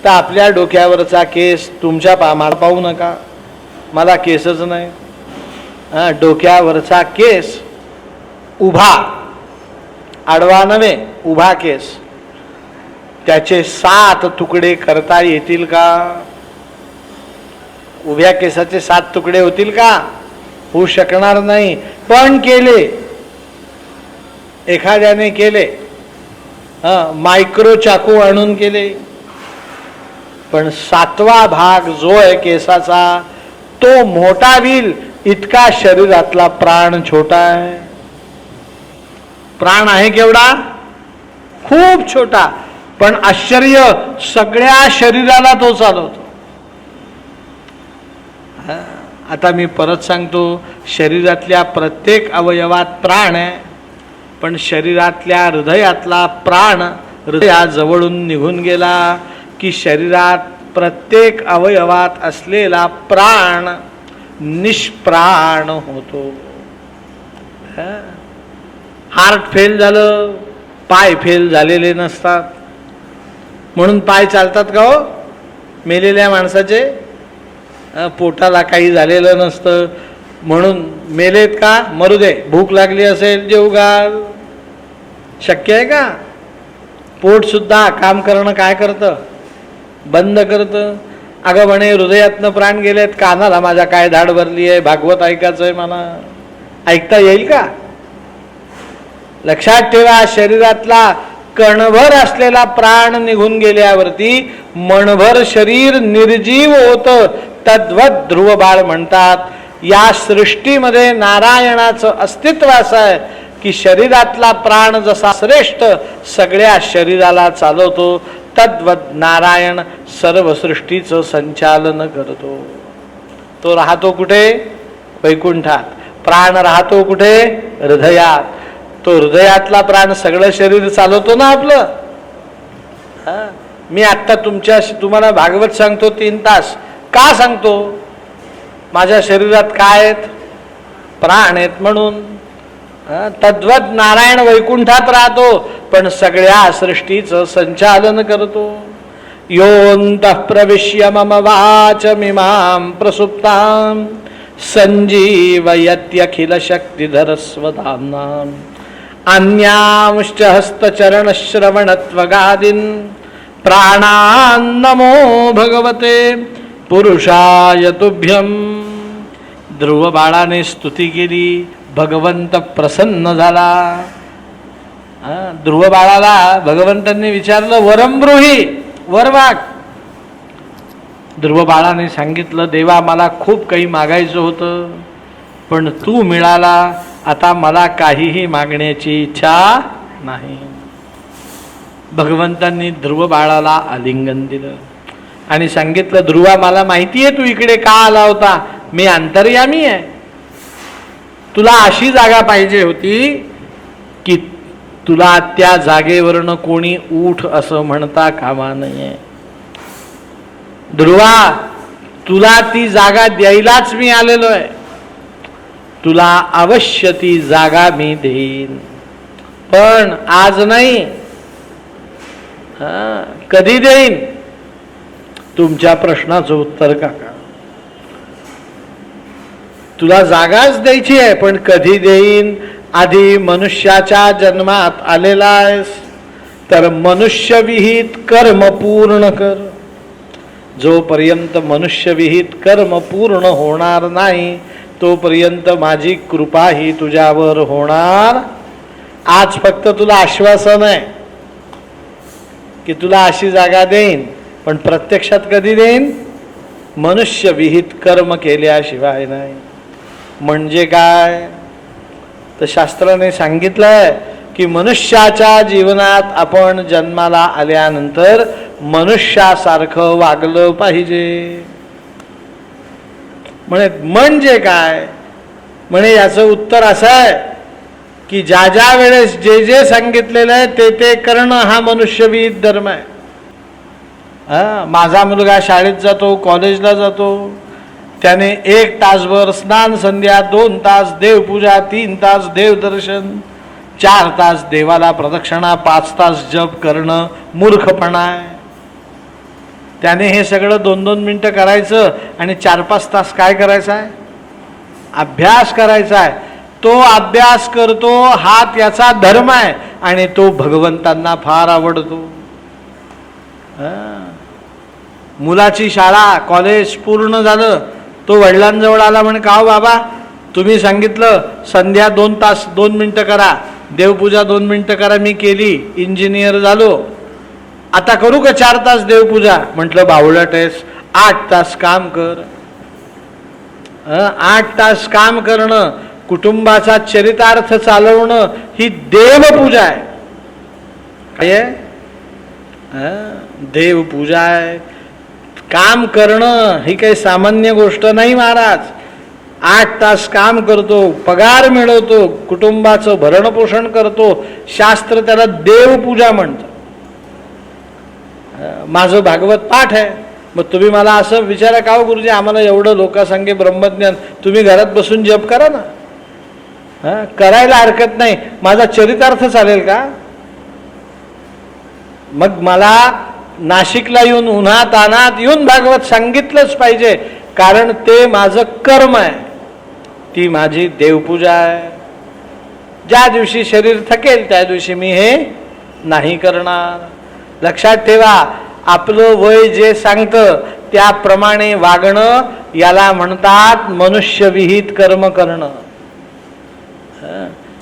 तर आपल्या डोक्यावरचा केस तुमच्या मला पाहू नका, मला केसच नाही. डोक्यावरचा केस उभा, आडवा नव्हे, उभा केस, त्याचे 7 तुकडे करता येतील का? उभ्या केसाचे 7 तुकडे होतील का? होऊ शकणार नाही. पण केले, एखाद्याने केले, मायक्रो चाकू आणून केले, पण 7वा भाग जो आहे केसाचा तो मोठा होईल इतका शरीरातला प्राण छोटा आहे. प्राण आहे केवढा? खूप छोटा. पण आश्चर्य, सगळ्या शरीराला तो चालवतो. आता मी परत सांगतो, शरीरातल्या प्रत्येक अवयवात प्राण आहे, पण शरीरातल्या हृदयातला प्राण हृदयाजवळून निघून गेला की शरीरात प्रत्येक अवयवात असलेला प्राण निष्प्राण होतो. हार्ट फेल झालं, पाय फेल झालेले नसतात म्हणून पाय चालतात का हो? मेलेल्या माणसाचे पोटाला काही झालेलं नसतं म्हणून मेलेत का? मरू दे, भूक लागली असेल जेवू घाल. शक्य आहे का? पोट सुद्धा काम करणं काय करतं? बंद करतं. अगं म्हणे हृदयातनं प्राण गेलेत, कानाला माझ्या काय धाड भरली आहे, भागवत ऐकायचं आहे मला, ऐकता येईल का? लक्षात ठेवा, शरीरातला कणभर असलेला प्राण निघून गेल्यावरती मनभर शरीर निर्जीव होतं. तद्वत ध्रुव बाळ म्हणतात. या सृष्टीमध्ये नारायणाचं अस्तित्व असं आहे की शरीरातला प्राण जसा श्रेष्ठ सगळ्या शरीराला चालवतो, तद्वत नारायण सर्व सृष्टीचं संचालन करतो. तो राहतो कुठे? वैकुंठात. प्राण राहतो कुठे? हृदयात. तो हृदयातला प्राण सगळं शरीर चालवतो ना आपलं. मी आत्ता तुम्हाला भागवत सांगतो 3 तास. का सांगतो? माझ्या शरीरात काय आहेत? प्राण आहेत म्हणून. तद्वत नारायण वैकुंठात राहतो, पण सगळ्या सृष्टीचं संचालन करतो. योऽन्तः प्रविश्य मम वाचमिमां प्रसुप्तां संजीवयत्यखिल शक्तिधरस्वधाम्नाम् अन्यांश्च हस्तचरणश्रवणत्वगादीन् प्राणान्नमो भगवते पुरुषाय तुभ्यं. ध्रुव बाळाने स्तुती केली, भगवंत प्रसन्न झाला. ध्रुव बाळाला भगवंतांनी विचारलं, वरम ब्रूहि, वर माग. ध्रुव बाळाने सांगितलं, देवा मला खूप काही मागायचं होतं, पण तू मिळाला, आता मला काहीही मागण्याची इच्छा नाही. भगवंतांनी ध्रुव बाळाला आलिंगन दिलं आणि सांगितलं, ध्रुवा मला माहिती आहे तू इकडे का आला होता, मी अंतर्यामी आहे. तुला अशी जागा पाहिजे होती की तुला त्या जागेवरनं कोणी उठ असं म्हणता कामा नये. ध्रुवा, तुला ती जागा द्यायलाच मी आलेलो आहे. तुला अवश्य ती जागा मी देईन. पण आज नाही. कधी देईन तुमच्या प्रश्नाचं उत्तर काका. तुला जागाच द्यायची आहे, पण कधी देईन. आधी मनुष्याच्या जन्मात आलेला आहेस तर मनुष्यविहित कर्म पूर्ण कर. जोपर्यंत मनुष्यविहित कर्म पूर्ण होणार नाही तोपर्यंत माझी कृपा ही तुझ्यावर होणार. आज फक्त तुला आश्वासन आहे की तुला अशी जागा देईन, पण प्रत्यक्षात कधी देईन? मनुष्यविहित कर्म केल्याशिवाय नाही. म्हणजे काय? तर शास्त्राने सांगितलंय की मनुष्याच्या जीवनात आपण जन्माला आल्यानंतर मनुष्यासारखं वागलं पाहिजे. म्हणजे काय? म्हणे याचं उत्तर असं आहे की ज्या ज्या वेळेस जे जे सांगितलेलं आहे ते ते करणं हा मनुष्यविहित धर्म आहे. माझा मुलगा शाळेत जातो, कॉलेजला जातो, त्याने 1 तासभर स्नान संध्या, 2 तास देवपूजा, 3 तास देवदर्शन, 4 तास देवाला प्रदक्षिणा, 5 तास जप करणं मूर्खपणा आहे. त्याने हे सगळं 2-2 मिनिटं करायचं आणि 4-5 तास काय करायचं आहे? अभ्यास करायचा आहे. तो अभ्यास करतो हा त्याचा धर्म आहे आणि तो भगवंतांना फार आवडतो. मुलाची शाळा कॉलेज पूर्ण झालं, तो वडिलांजवळ आला म्हणे, का हो बाबा तुम्ही सांगितलं संध्या 2 तास 2 मिनिटं करा, देवपूजा 2 मिनिटं करा, मी केली, इंजिनियर झालो, आता करू का 4 तास देवपूजा? म्हटलं बावळट आहेस, 8 तास काम कर. 8 तास काम करणं, कुटुंबाचा चरितार्थ चालवणं ही देवपूजा आहे. काय आहे? देवपूजा आहे. काम करणं ही काही सामान्य गोष्ट नाही महाराज. 8 तास काम करतो, पगार मिळवतो, कुटुंबाचं भरणपोषण करतो, शास्त्र त्याला देवपूजा म्हणतं. माझं भागवत पाठ आहे. मग तुम्ही मला असं विचारा, का हो गुरुजी आम्हाला एवढं लोकांसंगे ब्रह्मज्ञान, तुम्ही घरात बसून जप करा ना. करायला हरकत नाही, माझा चरितार्थ चालेल का? मग मला नाशिकला येऊन उन्हात तानात येऊन भागवत सांगितलंच पाहिजे, कारण ते माझं कर्म आहे, ती माझी देवपूजा आहे. ज्या दिवशी शरीर थकेल त्या दिवशी मी हे नाही करणार. लक्षात ठेवा, आपलं वय जे सांगतं त्याप्रमाणे वागणं याला म्हणतात मनुष्यविहित कर्म करणं.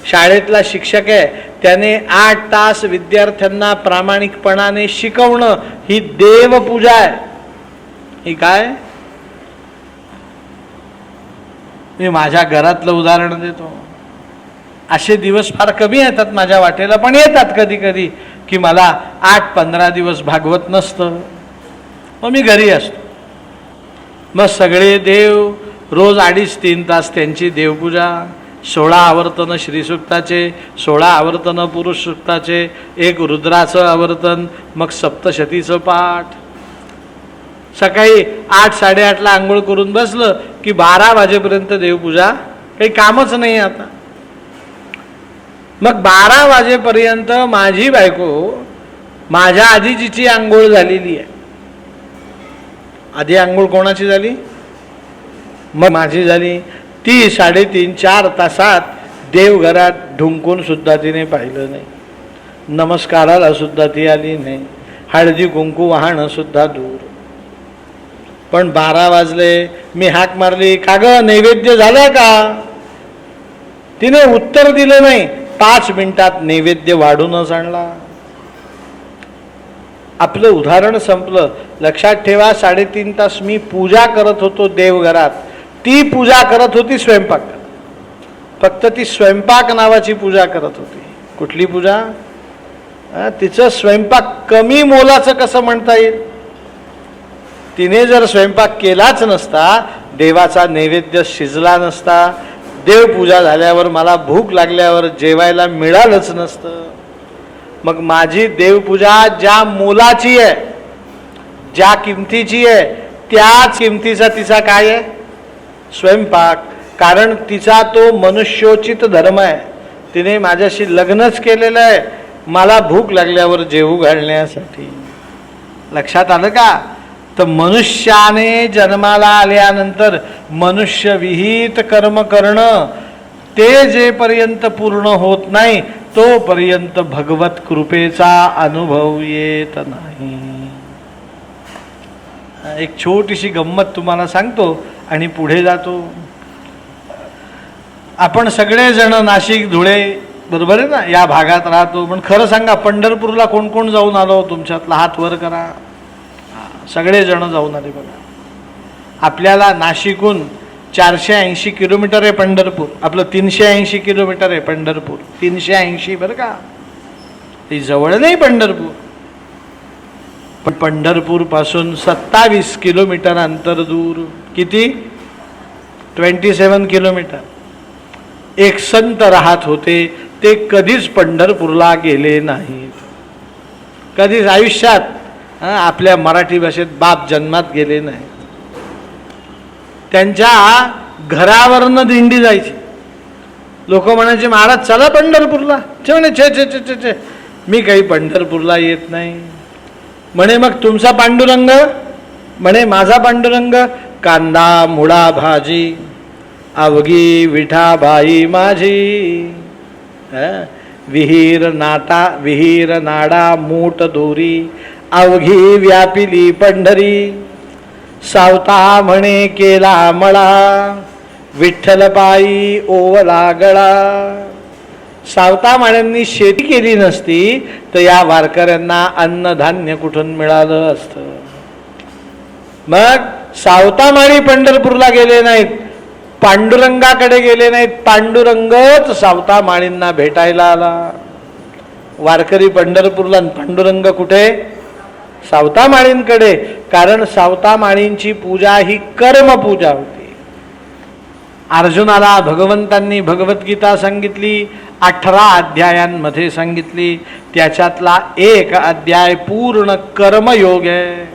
शाळेतला शिक्षक आहे, त्याने 8 तास विद्यार्थ्यांना प्रामाणिकपणाने शिकवणं ही देवपूजा आहे. ही काय? मी माझ्या घरातलं उदाहरण देतो. असे दिवस फार कमी येतात माझ्या वाटेला, पण येतात कधी कधी की मला 8-15 दिवस भागवत नसतं, मग मी घरी असतो. मग सगळे देव रोज 2.5-3 तास त्यांची देवपूजा, 16 आवर्तन श्रीसूक्ताचे, 16 आवर्तन पुरुष सूक्ताचे, 1 रुद्राचं आवर्तन, मग सप्तशतीचं पाठ. सकाळी 8-8:30ला आंघोळ करून बसलं की 12 वाजेपर्यंत देवपूजा, काही कामच नाही आता. मग 12 वाजेपर्यंत माझी बायको माझ्या आधी जिची आंघोळ झालेली आहे, आधी आंघोळ कोणाची झाली? मग माझी झाली. ती 3.5-4 तासात देवघरात ढुंकून सुद्धा तिने पाहिलं नाही, नमस्काराला सुद्धा ती आली नाही, हळदी कुंकू वाहणं सुद्धा दूर. पण 12 वाजले, मी हाक मारली, का ग नैवेद्य झालं का? तिने उत्तर दिलं नाही. 5 मिनिटात नैवेद्य वाढूनच आणला. आपलं उदाहरण संपलं. लक्षात ठेवा, 3.5 तास मी पूजा करत होतो देवघरात. ती पूजा करत होती स्वयंपाक, फक्त ती स्वयंपाक नावाची पूजा करत होती. कुठली पूजा? तिचं स्वयंपाक कमी मोलाचं कसं म्हणता येईल? तिने जर स्वयंपाक केलाच नसता, देवाचा नैवेद्य शिजला नसता, देवपूजा झाल्यावर मला भूक लागल्यावर जेवायला मिळालंच नसतं. मग माझी देवपूजा ज्या मोलाची आहे, ज्या किमतीची आहे, त्याच किमतीचा तिचा काय आहे? स्वयंपाक. कारण तिचा तो मनुष्योचित धर्म आहे, तिने माझ्याशी लग्नच केलेलं आहे, मला भूक लागल्यावर जेवू घालण्यासाठी. लक्षात आलं का? तर मनुष्याने जन्माला आल्यानंतर मनुष्य विहित कर्म करणं ते जेपर्यंत पूर्ण होत नाही तोपर्यंत भगवत कृपेचा अनुभव येत नाही. एक छोटीशी गंमत तुम्हाला सांगतो आणि पुढे जातो. आपण सगळेजण नाशिक, धुळे, बरोबर आहे ना, या भागात राहतो. पण खरं सांगा, पंढरपूरला कोण कोण जाऊन आलो तुमच्यातला? हात वर करा. सगळेजण जाऊन आले बघा. आपल्याला नाशिकहून 480 किलोमीटर आहे पंढरपूर. आपलं 380 किलोमीटर आहे पंढरपूर. 380 बरं का, ती जवळ नाही पंढरपूर. पण पंढरपूर पासून 27 किलोमीटर अंतर दूर. किती? 27 किलोमीटर. एक संत राहत होते, ते कधीच पंढरपूरला गेले नाहीत. कधीच आयुष्यात आपल्या मराठी भाषेत बाप जन्मात गेले नाही. त्यांच्या घरावरनं दिंडी जायची. लोक म्हणायचे, महाराज चला पंढरपूरला. म्हणे छे छे छे छे छे, मी काही पंढरपूरला येत नाही. म्हणे मग तुमचा पांडुरंग? म्हणे माझा पांडुरंग कांदा मुळा भाजी, अवघी विठाबाई माझी. विहीर नाडा मूठ दोरी, अवघी व्यापिली पंढरी. सावता म्हणे केला मळा, विठ्ठलबाई ओवला गळा. सावता माळ्यांनी शेती केली नसती तर या वारकऱ्यांना अन्नधान्य कुठून मिळालं असतं. मग सावता माळी पंढरपूरला गेले नाहीत, पांडुरंगाकडे गेले नाहीत. पांडुरंगच सावता माळींना भेटायला आला. वारकरी पंढरपूरला, पांडुरंग कुठे? सावता माळींकडे. कारण सावता माळींची पूजा ही कर्मपूजा होती. अर्जुनाला भगवंतांनी भगवद्गीता सांगितली, 18 अध्यायांमध्ये सांगितली. त्याच्यातला एक अध्याय पूर्ण कर्मयोग आहे.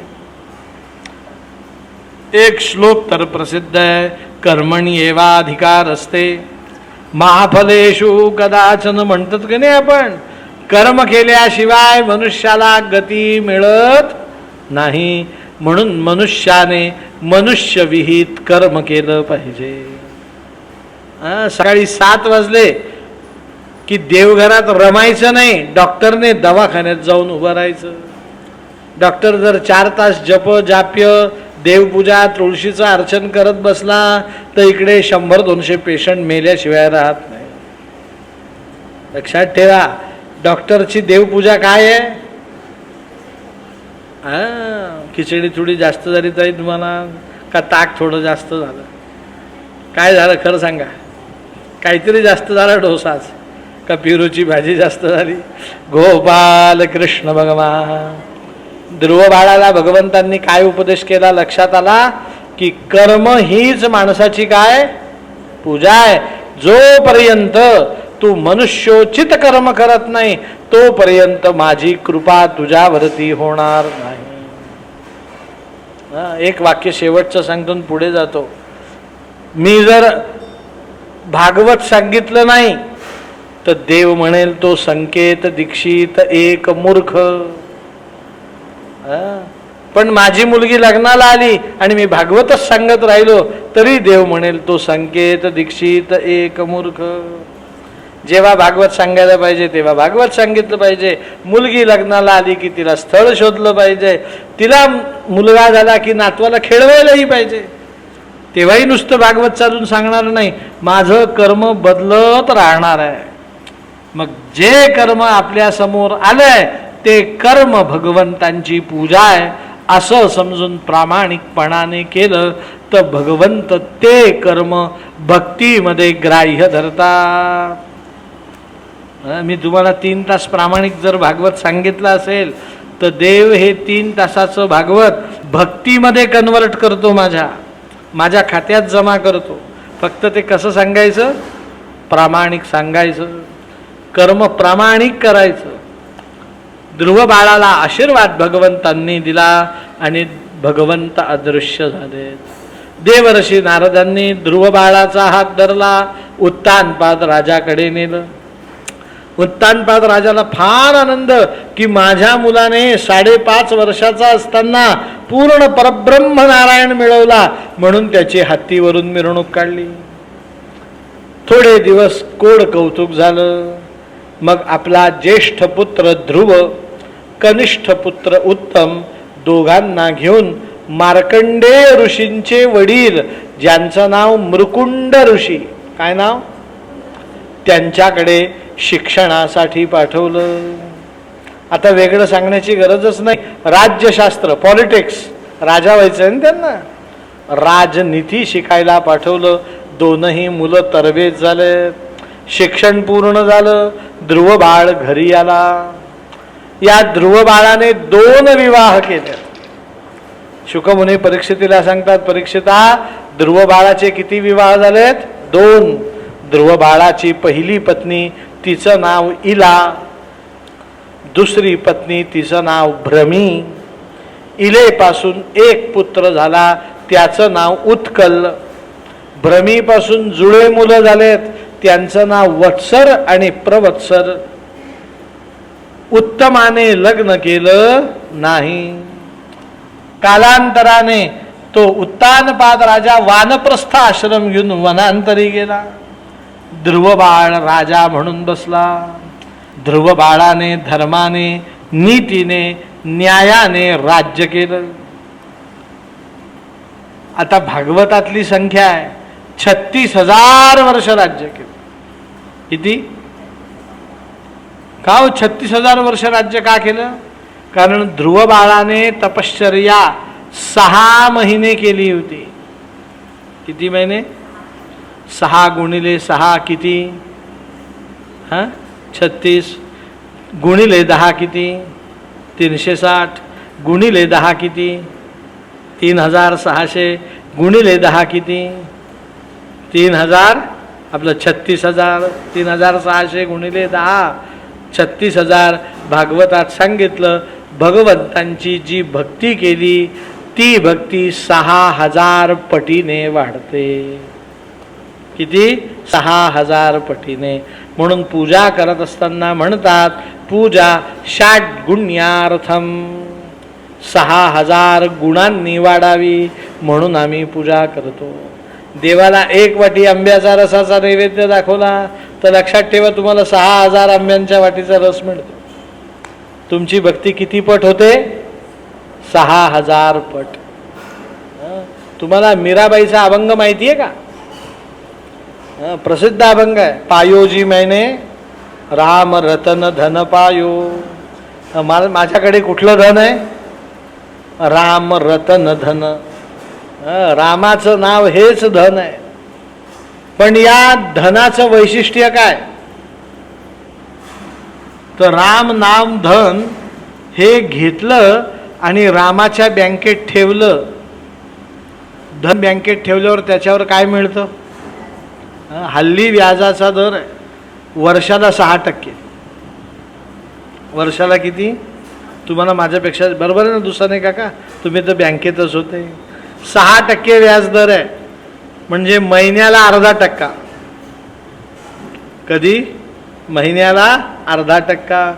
एक श्लोक तर प्रसिद्ध आहे, कर्मण्येवाधिकार असते महाफलेषु कदाचन. म्हणतात की नाही आपण, कर्म केल्याशिवाय मनुष्याला गती मिळत नाही. म्हणून मनुष्याने मनुष्यविहित कर्म केलं पाहिजे. सकाळी 7 वाजले की देवघरात रमायचं नाही, डॉक्टरने दवाखान्यात जाऊन उभं राहायचं. डॉक्टर जर 4 तास जप जाप्य देवपूजा तुळशीचं अर्चन करत बसला तर इकडे 100-200 पेशंट मेल्याशिवाय राहत नाही. लक्षात ठेवा, डॉक्टरची देवपूजा काय आहे? खिचडी थोडी जास्त झाली तरी तुम्हाला, का ताक थोडं जास्त झालं? काय झालं खरं सांगा? काहीतरी जास्त झाला डोसाच, का पिरूची भाजी जास्त झाली? गोपाल कृष्ण भगवान. ध्रुव बाळाला भगवंतांनी काय उपदेश केला? लक्षात आला की कर्म हीच माणसाची काय पूजा आहे. जोपर्यंत तू मनुष्योचित कर्म करत नाही तोपर्यंत माझी कृपा तुझ्यावरती होणार नाही. एक वाक्य शेवटचं सांगून पुढे जातो. मी जर भागवत सांगितलं नाही तर देव म्हणेल तो संकेत दीक्षित एक मूर्ख. पण माझी मुलगी लग्नाला आली आणि मी भागवतच सांगत राहिलो तरी देव म्हणेल तो संकेत दीक्षित एक मूर्ख. जेव्हा भागवत सांगायला पाहिजे तेव्हा भागवत सांगितलं पाहिजे. मुलगी लग्नाला आली की तिला स्थळ शोधलं पाहिजे. तिला मुलगा झाला की नातवाला खेळवायलाही पाहिजे. तेव्हाही नुसतं भागवत चालून सांगणार नाही, माझं कर्म बदलत राहणार आहे. मग जे कर्म आपल्या समोर आलंय ते कर्म भगवंतांची पूजा आहे असं समजून प्रामाणिकपणाने केलं तर भगवंत ते कर्म भक्तीमध्ये ग्राह्य धरतात. मी तुम्हाला 3 तास प्रामाणिक जर भागवत सांगितलं असेल तर देव हे 3 तासाचं भागवत भक्तीमध्ये कन्वर्ट करतो, माझ्या खात्यात जमा करतो. फक्त ते कसं सांगायचं? प्रामाणिक सांगायचं, कर्म प्रामाणिक करायचं. ध्रुव बाळाला आशीर्वाद भगवंतांनी दिला आणि भगवंत अदृश्य झाले. देवर्षी नारदांनी ध्रुव बाळाचा हात धरला, उत्तानपाद राजाकडे नेलं. उत्तानपाद राजाला फार आनंद की माझ्या मुलाने 5.5 वर्षाचा असताना पूर्ण परब्रह्म नारायण मिळवला, म्हणून त्याची हत्तीवरून मिरवणूक काढली. थोडे दिवस कोड कौतुक झालं. मग आपला ज्येष्ठ पुत्र ध्रुव, कनिष्ठ पुत्र उत्तम दोघांना घेऊन मार्कंडेय ऋषींचे वडील, ज्यांचं नाव मृकुंड ऋषी, काय नाव, त्यांच्याकडे शिक्षणासाठी पाठवलं. आता वेगळं सांगण्याची गरजच नाही. राज्यशास्त्र, पॉलिटिक्स, राजा व्हायचं आहे ना त्यांना, राजनीती शिकायला पाठवलं. दोनही मुलं तरबेज झाले, शिक्षण पूर्ण झालं. ध्रुव बाळ घरी आला. या ध्रुव बाळाने 2 विवाह केले. शुकमुनी परीक्षितीला सांगतात, परीक्षिता, ध्रुव बाळाचे किती विवाह झालेत? 2. ध्रुव बाळाची पहिली पत्नी, तिचं नाव इला. दुसरी पत्नी, तिचं नाव भ्रमी. इलेपासून 1 पुत्र झाला, त्याचं नाव उत्कल. भ्रमीपासून जुळे मुलं झालेत, त्यांचं नाव वत्सर आणि प्रवत्सर. उत्तमाने लग्न केलं नाही. कालांतराने तो उत्तानपाद राजा वानप्रस्थ आश्रम घेऊन वनांतरी गेला. ध्रुव बाळ राजा म्हणून बसला. ध्रुव बाळाने धर्माने, नीतीने, न्यायाने राज्य केलं. आता भागवतातली संख्या आहे 36,000 वर्ष राज्य केलं. किती? का हो 36,000 वर्ष राज्य का केलं? कारण ध्रुव बाळाने तपश्चर्या 6 महिने केली होती. किती महिने? 6 गुणिले 6 किती? 36 गुणिले 10 किती? 360 गुणिले 10 किती? 3600 गुणिले 10 किती? 3000. आपलं 36,000. 3600 गुणिले 10 36,000. भागवतात सांगितलं, भगवंतांची जी भक्ती केली ती भक्ती 6,000 पटीने वाढते. किती? 6,000 पटीने. म्हणून पूजा करत असताना म्हणतात, पूजा षाड्गुण्यार्थम, 6,000 गुणांनी वाढावी म्हणून आम्ही पूजा करतो. देवाला 1 वाटी आंब्याचा रसाचा नैवेद्य दाखवला तर लक्षात ठेवा, तुम्हाला 6,000 आंब्यांच्या वाटीचा रस मिळतो. तुमची भक्ती किती पट होते? 6,000 पट. तुम्हाला मीराबाईचा अभंग माहिती आहे का? प्रसिद्ध अभंग आहे. पायोजी मैंने राम रतन धन पायो. माझ्याकडे कुठलं धन आहे? राम रतन धन. रामाचं नाव हेच धन आहे. पण या धनाचं वैशिष्ट्य काय? तर राम नाम धन हे घेतलं आणि रामाच्या बँकेत ठेवलं. धन बँकेत ठेवल्यावर त्याच्यावर काय मिळतं? हल्ली व्याजाचा दर आहे वर्षाला 6%. वर्षाला किती? तुम्हाला माझ्यापेक्षा बरोबर आहे ना दुसरा काका, तुम्ही तर बँकेतच होते. 6% व्याज दर आहे, म्हणजे महिन्याला अर्धा%. कधी? महिन्याला अर्धा%.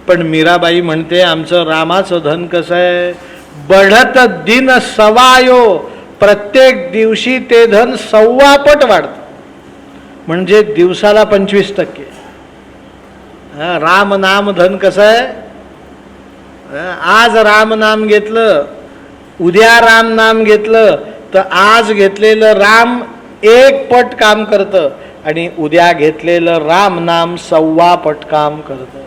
पण मीराबाई म्हणते, आमचं रामाचं धन कसं आहे? बढत दिन सवायो. प्रत्येक दिवशी ते धन 1.25 पट वाढतं. म्हणजे दिवसाला 25%. राम नाम धन कसं आहे? आज राम नाम घेतलं, उद्या राम नाम घेतलं तर आज घेतलेलं राम 1 पट काम करतं आणि उद्या घेतलेलं राम नाम 1.25 पट काम करतं.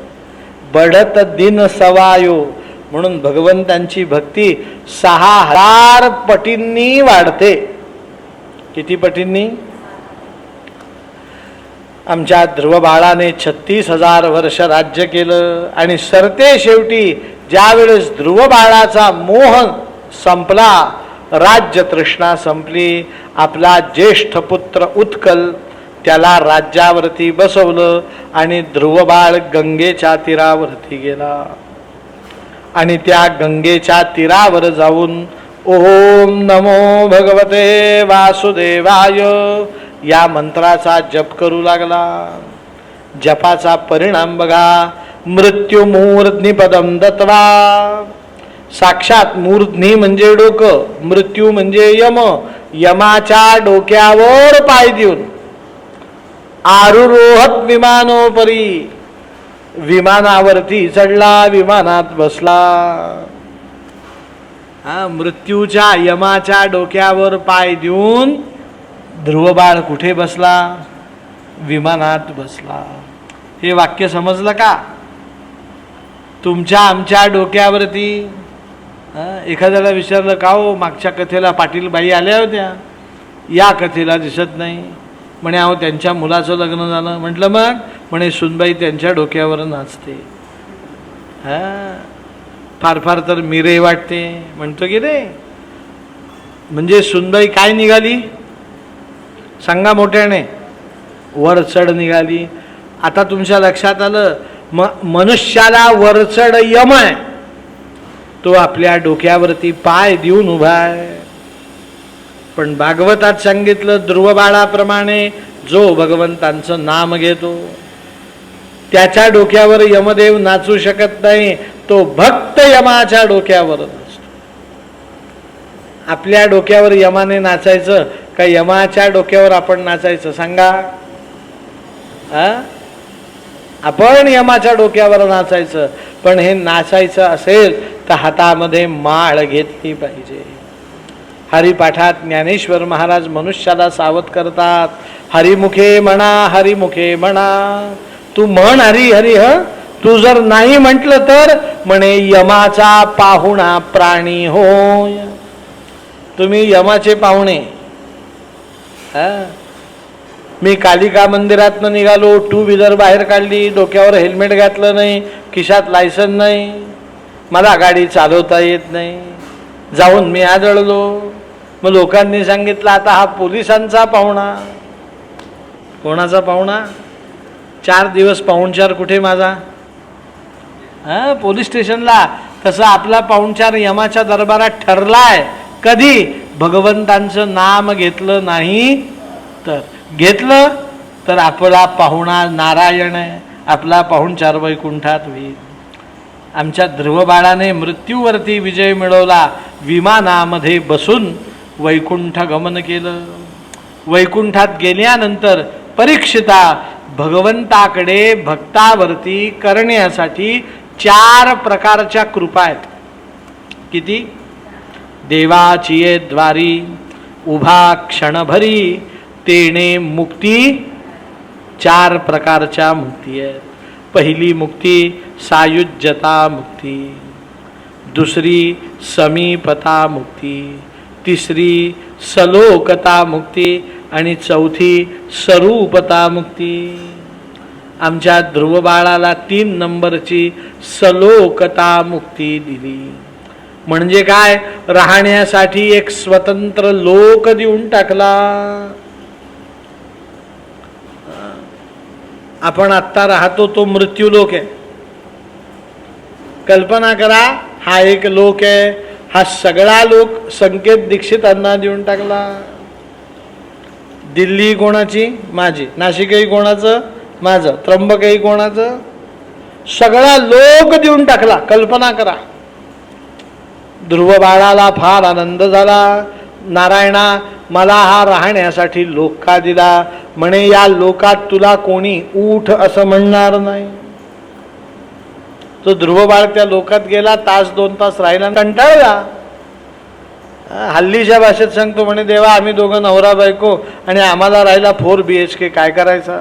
बढत दिन सवायो. म्हणून भगवंतांची भक्ती 6,000 पटींनी वाढते. किती पटींनी? आमच्या ध्रुव बाळाने 36,000 वर्ष राज्य केलं आणि सरते शेवटी ज्यावेळेस ध्रुव बाळाचा मोह संपला, राज्य तृष्णा संपली, आपला ज्येष्ठ पुत्र उत्कल त्याला राज्यावरती बसवलं आणि ध्रुव बाळ गंगेच्या तीरावरती गेला. आणि त्या गंगेच्या तीरावर जाऊन ओम नमो भगवते वासुदेवाय या मंत्राचा जप करू लागला. जपाचा परिणाम बघा. मृत्यू मूर्ध्नी पदम दत्वा. साक्षात मूर्ध्नी म्हणजे डोकं, मृत्यू म्हणजे यम. यमाच्या डोक्यावर पाय देऊन आरुरोहत विमानोपरी, विमानावरती चढला, विमानात बसला. मृत्यूच्या यमाच्या डोक्यावर पाय देऊन ध्रुवबाळ कुठे बसला? विमानात बसला. हे वाक्य समजलं का? तुमच्या आमच्या डोक्यावरती. एखाद्याला विचारलं का हो मागच्या कथेला पाटील बाई आल्या होत्या, या कथेला दिसत नाही. म्हणे अहो त्यांच्या मुलाचं लग्न झालं. म्हटलं मग? म्हणे सुनबाई त्यांच्या डोक्यावर नाचते. फार फार तर मिरे वाटते. म्हणतो की रे, म्हणजे सुनबाई काय निघाली सांगा मोठ्याने? वरचढ निघाली. आता तुमच्या लक्षात आलं, मनुष्याला वरचढ यम आहे, तो आपल्या डोक्यावरती पाय देऊन उभा आहे. पण भागवतात सांगितलं ध्रुवबाळाप्रमाणे जो भगवंतांचं नाम घेतो त्याच्या डोक्यावर यमदेव नाचू शकत नाही. तो भक्त यमाच्या डोक्यावर नाचतो. आपल्या डोक्यावर यमाने नाचायचं का यमाच्या डोक्यावर आपण नाचायचं सांगा? आपण यमाच्या डोक्यावर नाचायचं. पण हे नाचायचं असेल तर हातामध्ये माळ घेतली पाहिजे. हरिपाठात ज्ञानेश्वर महाराज मनुष्याला सावध करतात. हरिमुखे म्हणा, हरिमुखे म्हणा. तू म्हण हरी हरी. तू जर नाही म्हटलं तर म्हणे यमाचा पाहुणा प्राणी होय. तुम्ही यमाचे पाहुणे. मी कालिका मंदिरातनं निघालो, टू व्हीलर बाहेर काढली, डोक्यावर हेल्मेट घातलं नाही, खिशात लायसन नाही, मला गाडी चालवता येत नाही, जाऊन मी आदळलो. मग लोकांनी सांगितलं आता हा पोलिसांचा पाहुणा. कोणाचा पाहुणा? 4 दिवस पाहुणचार कुठे माझा? पोलीस स्टेशनला. तसं आपला पाहुणचार यमाच्या दरबारात ठरलाय. कधी? भगवंतांचं नाम घेतलं नाही तर. घेतलं तर आपला पाहुणा नारायण आहे, आपला पाहुणचार वैकुंठात होईल. आमच्या ध्रुवबाळाने मृत्यूवरती विजय मिळवला. विमानामध्ये बसून वैकुंठ गमन केलं. वैकुंठात गेल्यानंतर परीक्षिता भगवंताकडे भक्तावरती करण्यासाठी 4 प्रकारच्या कृपा आहेत. किती? देवाची ये द्वारी उभा क्षणभरी तेणे मुक्ती. 4 प्रकारच्या मुक्ती आहेत. पहिली मुक्ती सायुज्यता मुक्ती, दुसरी समीपता मुक्ती, तिसरी सलोकता मुक्ती आणि चौथी स्वरूपता मुक्ती. आमच्या ध्रुवबाळाला 3 नंबरची सलोकता मुक्ती दिली. म्हणजे काय? राहण्यासाठी एक स्वतंत्र लोक देऊन टाकला. आपण आत्ता राहतो तो मृत्यू लोक आहे. कल्पना करा, हा एक लोक आहे. हा सगळा लोक संकेत दीक्षितांना देऊन टाकला. दिल्ली कोणाची? माझी. नाशिकही कोणाचं? माझं. त्र्यंबकही कोणाचं? सगळा लोक देऊन टाकला. कल्पना करा. ध्रुवबाळाला फार आनंद झाला. नारायणा, मला हा राहण्यासाठी लोक का दिला? म्हणे या लोकात तुला कोणी उठ असं म्हणणार नाही. तो ध्रुवबाळ त्या लोकात गेला, 1-2 तास राहिला, कंटाळला. हल्लीच्या भाषेत सांगतो म्हणे देवा आम्ही दोघं नवरा बायको आणि आम्हाला राहिला 4 BHK, काय करायचा?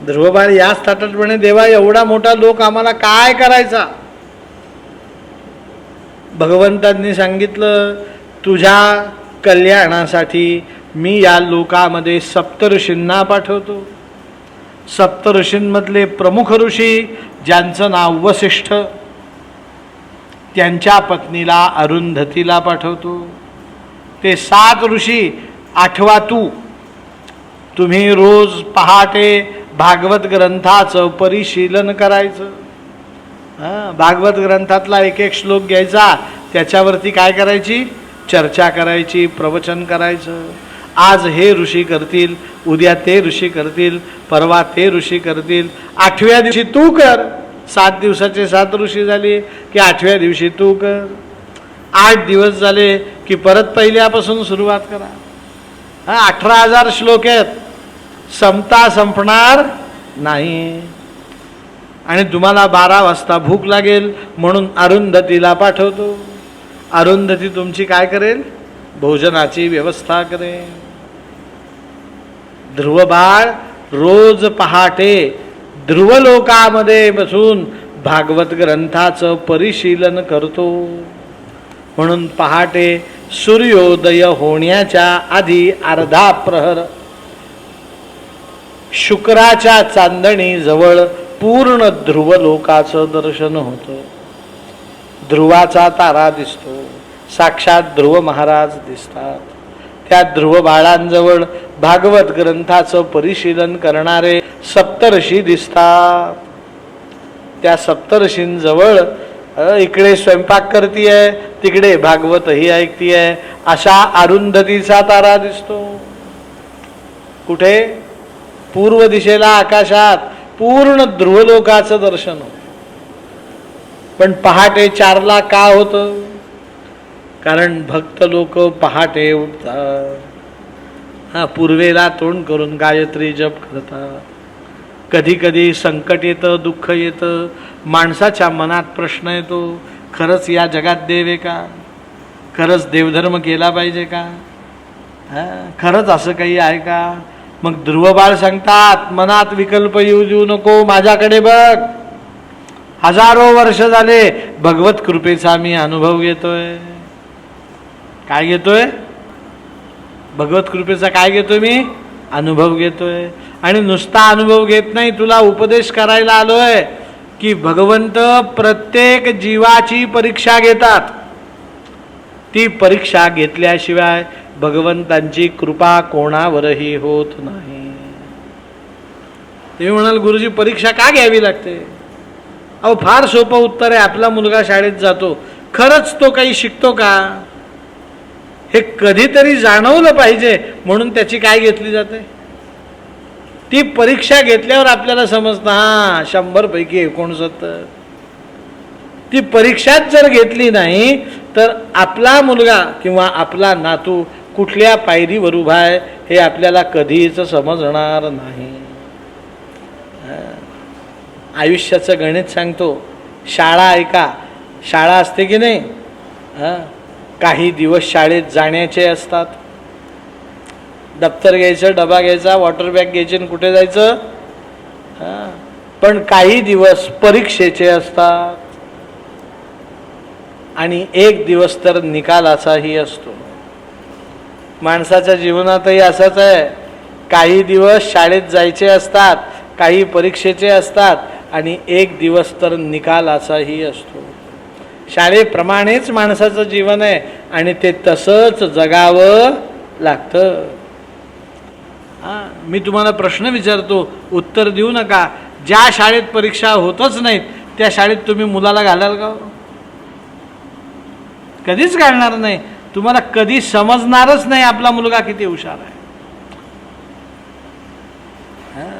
ध्रुवबाळ याच थाटात म्हणे देवा एवढा मोठा लोक आम्हाला काय करायचा? भगवंतांनी सांगितलं तुझ्या कल्याणासाठी मी या लोकामध्ये सप्तऋषींना पाठवतो. सप्तऋषींमधले प्रमुख ऋषी ज्यांचं नाव वसिष्ठ, त्यांच्या पत्नीला अरुंधतीला पाठवतो. ते 7 ऋषी. 8वा तू. तुम्ही रोज पहाटे भागवत ग्रंथाचं परिशीलन करायचं. भागवत ग्रंथातला एक श्लोक घ्यायचा, त्याच्यावरती काय करायची? चर्चा करायची, प्रवचन करायचं. आज हे ऋषी करतील, उद्या ते ऋषी करतील, परवा ते ऋषी करतील, 8व्या दिवशी तू कर. 7 दिवसाचे 7 ऋषी झाले की 8व्या दिवशी तू कर. 8 दिवस झाले की परत पहिल्यापासून सुरुवात करा. 18,000 श्लोक आहेत, संपता संपणार नाही. आणि तुम्हाला 12 वाजता भूक लागेल म्हणून अरुंधतीला पाठवतो. अरुंधती तुमची काय करेल? भोजनाची व्यवस्था करेल. ध्रुव बाळ रोज पहाटे ध्रुवलोकामध्ये बसून भागवत ग्रंथाचं परिशीलन करतो. म्हणून पहाटे सूर्योदय होण्याच्या आधी अर्धा प्रहर शुक्राच्या चांदणी जवळ पूर्ण ध्रुवलोकाचं दर्शन होतं. ध्रुवाचा तारा दिसतो, साक्षात ध्रुव महाराज दिसतात. त्या ध्रुव बाळांजवळ भागवत ग्रंथाचं परिशीलन करणारे सप्तर्षी दिसतात. त्या सप्तर्षींजवळ इकडे स्वयंपाक करतीये, तिकडे भागवतही ऐकतीये, अशा अरुंधतीचा तारा दिसतो. कुठे? पूर्व दिशेला आकाशात पूर्ण ध्रुवलोकाचं दर्शन होतं. पण पहाटे 4ला का होतं? कारण भक्त लोक पहाटे उठतात, पूर्वेला तोंड करून गायत्री जप करतात. कधी कधी संकट येतं, दुःख येतं, माणसाच्या मनात प्रश्न येतो, खरंच या जगात देव आहे का? खरंच देवधर्म केला पाहिजे का? खरंच असं काही आहे का? मग ध्रुवबाळ सांगतात, मनात विकल्प येऊ देऊ नको, माझ्याकडे बघ. हजारो वर्ष झाले भगवत कृपेचा मी अनुभव घेतोय. काय घेतोय? भगवत कृपेचा काय घेतोय मी? अनुभव घेतोय. आणि नुसता अनुभव घेत नाही, तुला उपदेश करायला आलोय की भगवंत प्रत्येक जीवाची परीक्षा घेतात. ती परीक्षा घेतल्याशिवाय भगवंतांची कृपा कोणावरही होत नाही. ते म्हणाल, गुरुजी परीक्षा का घ्यावी लागते? अहो फार सोपं उत्तर आहे. आपला मुलगा शाळेत जातो, खरंच तो काही शिकतो का हे कधीतरी जाणवलं पाहिजे, म्हणून त्याची काय घेतली जाते? ती परीक्षा घेतल्यावर आपल्याला समजतं, 100 पैकी 69. ती परीक्षाच जर घेतली नाही तर आपला मुलगा किंवा आपला नातू कुठल्या पायरीवर उभा आहे हे आपल्याला कधीच समजणार नाही. आयुष्याचं गणित सांगतो. शाळा ऐका, शाळा असते की नाही, काही दिवस शाळेत जाण्याचे असतात. दप्तर घ्यायचं, डबा घ्यायचा, वॉटर बॅग घ्यायची आणि कुठे जायचं? पण काही दिवस परीक्षेचे असतात आणि एक दिवस तर निकालाचाही असतो. माणसाच्या जीवनातही असंच आहे. काही दिवस शाळेत जायचे असतात, काही परीक्षेचे असतात आणि एक दिवस तर निकालाचाही असतो. शाळेप्रमाणेच माणसाचं जीवन आहे आणि ते तसंच जगावं लागतं. मी तुम्हाला प्रश्न विचारतो, उत्तर देऊ नका. ज्या शाळेत परीक्षा होतच नाहीत त्या शाळेत तुम्ही मुलाला घालाल का? कधीच घालणार नाही. तुम्हाला कधी समजणारच नाही आपला मुलगा किती हुशार आहे.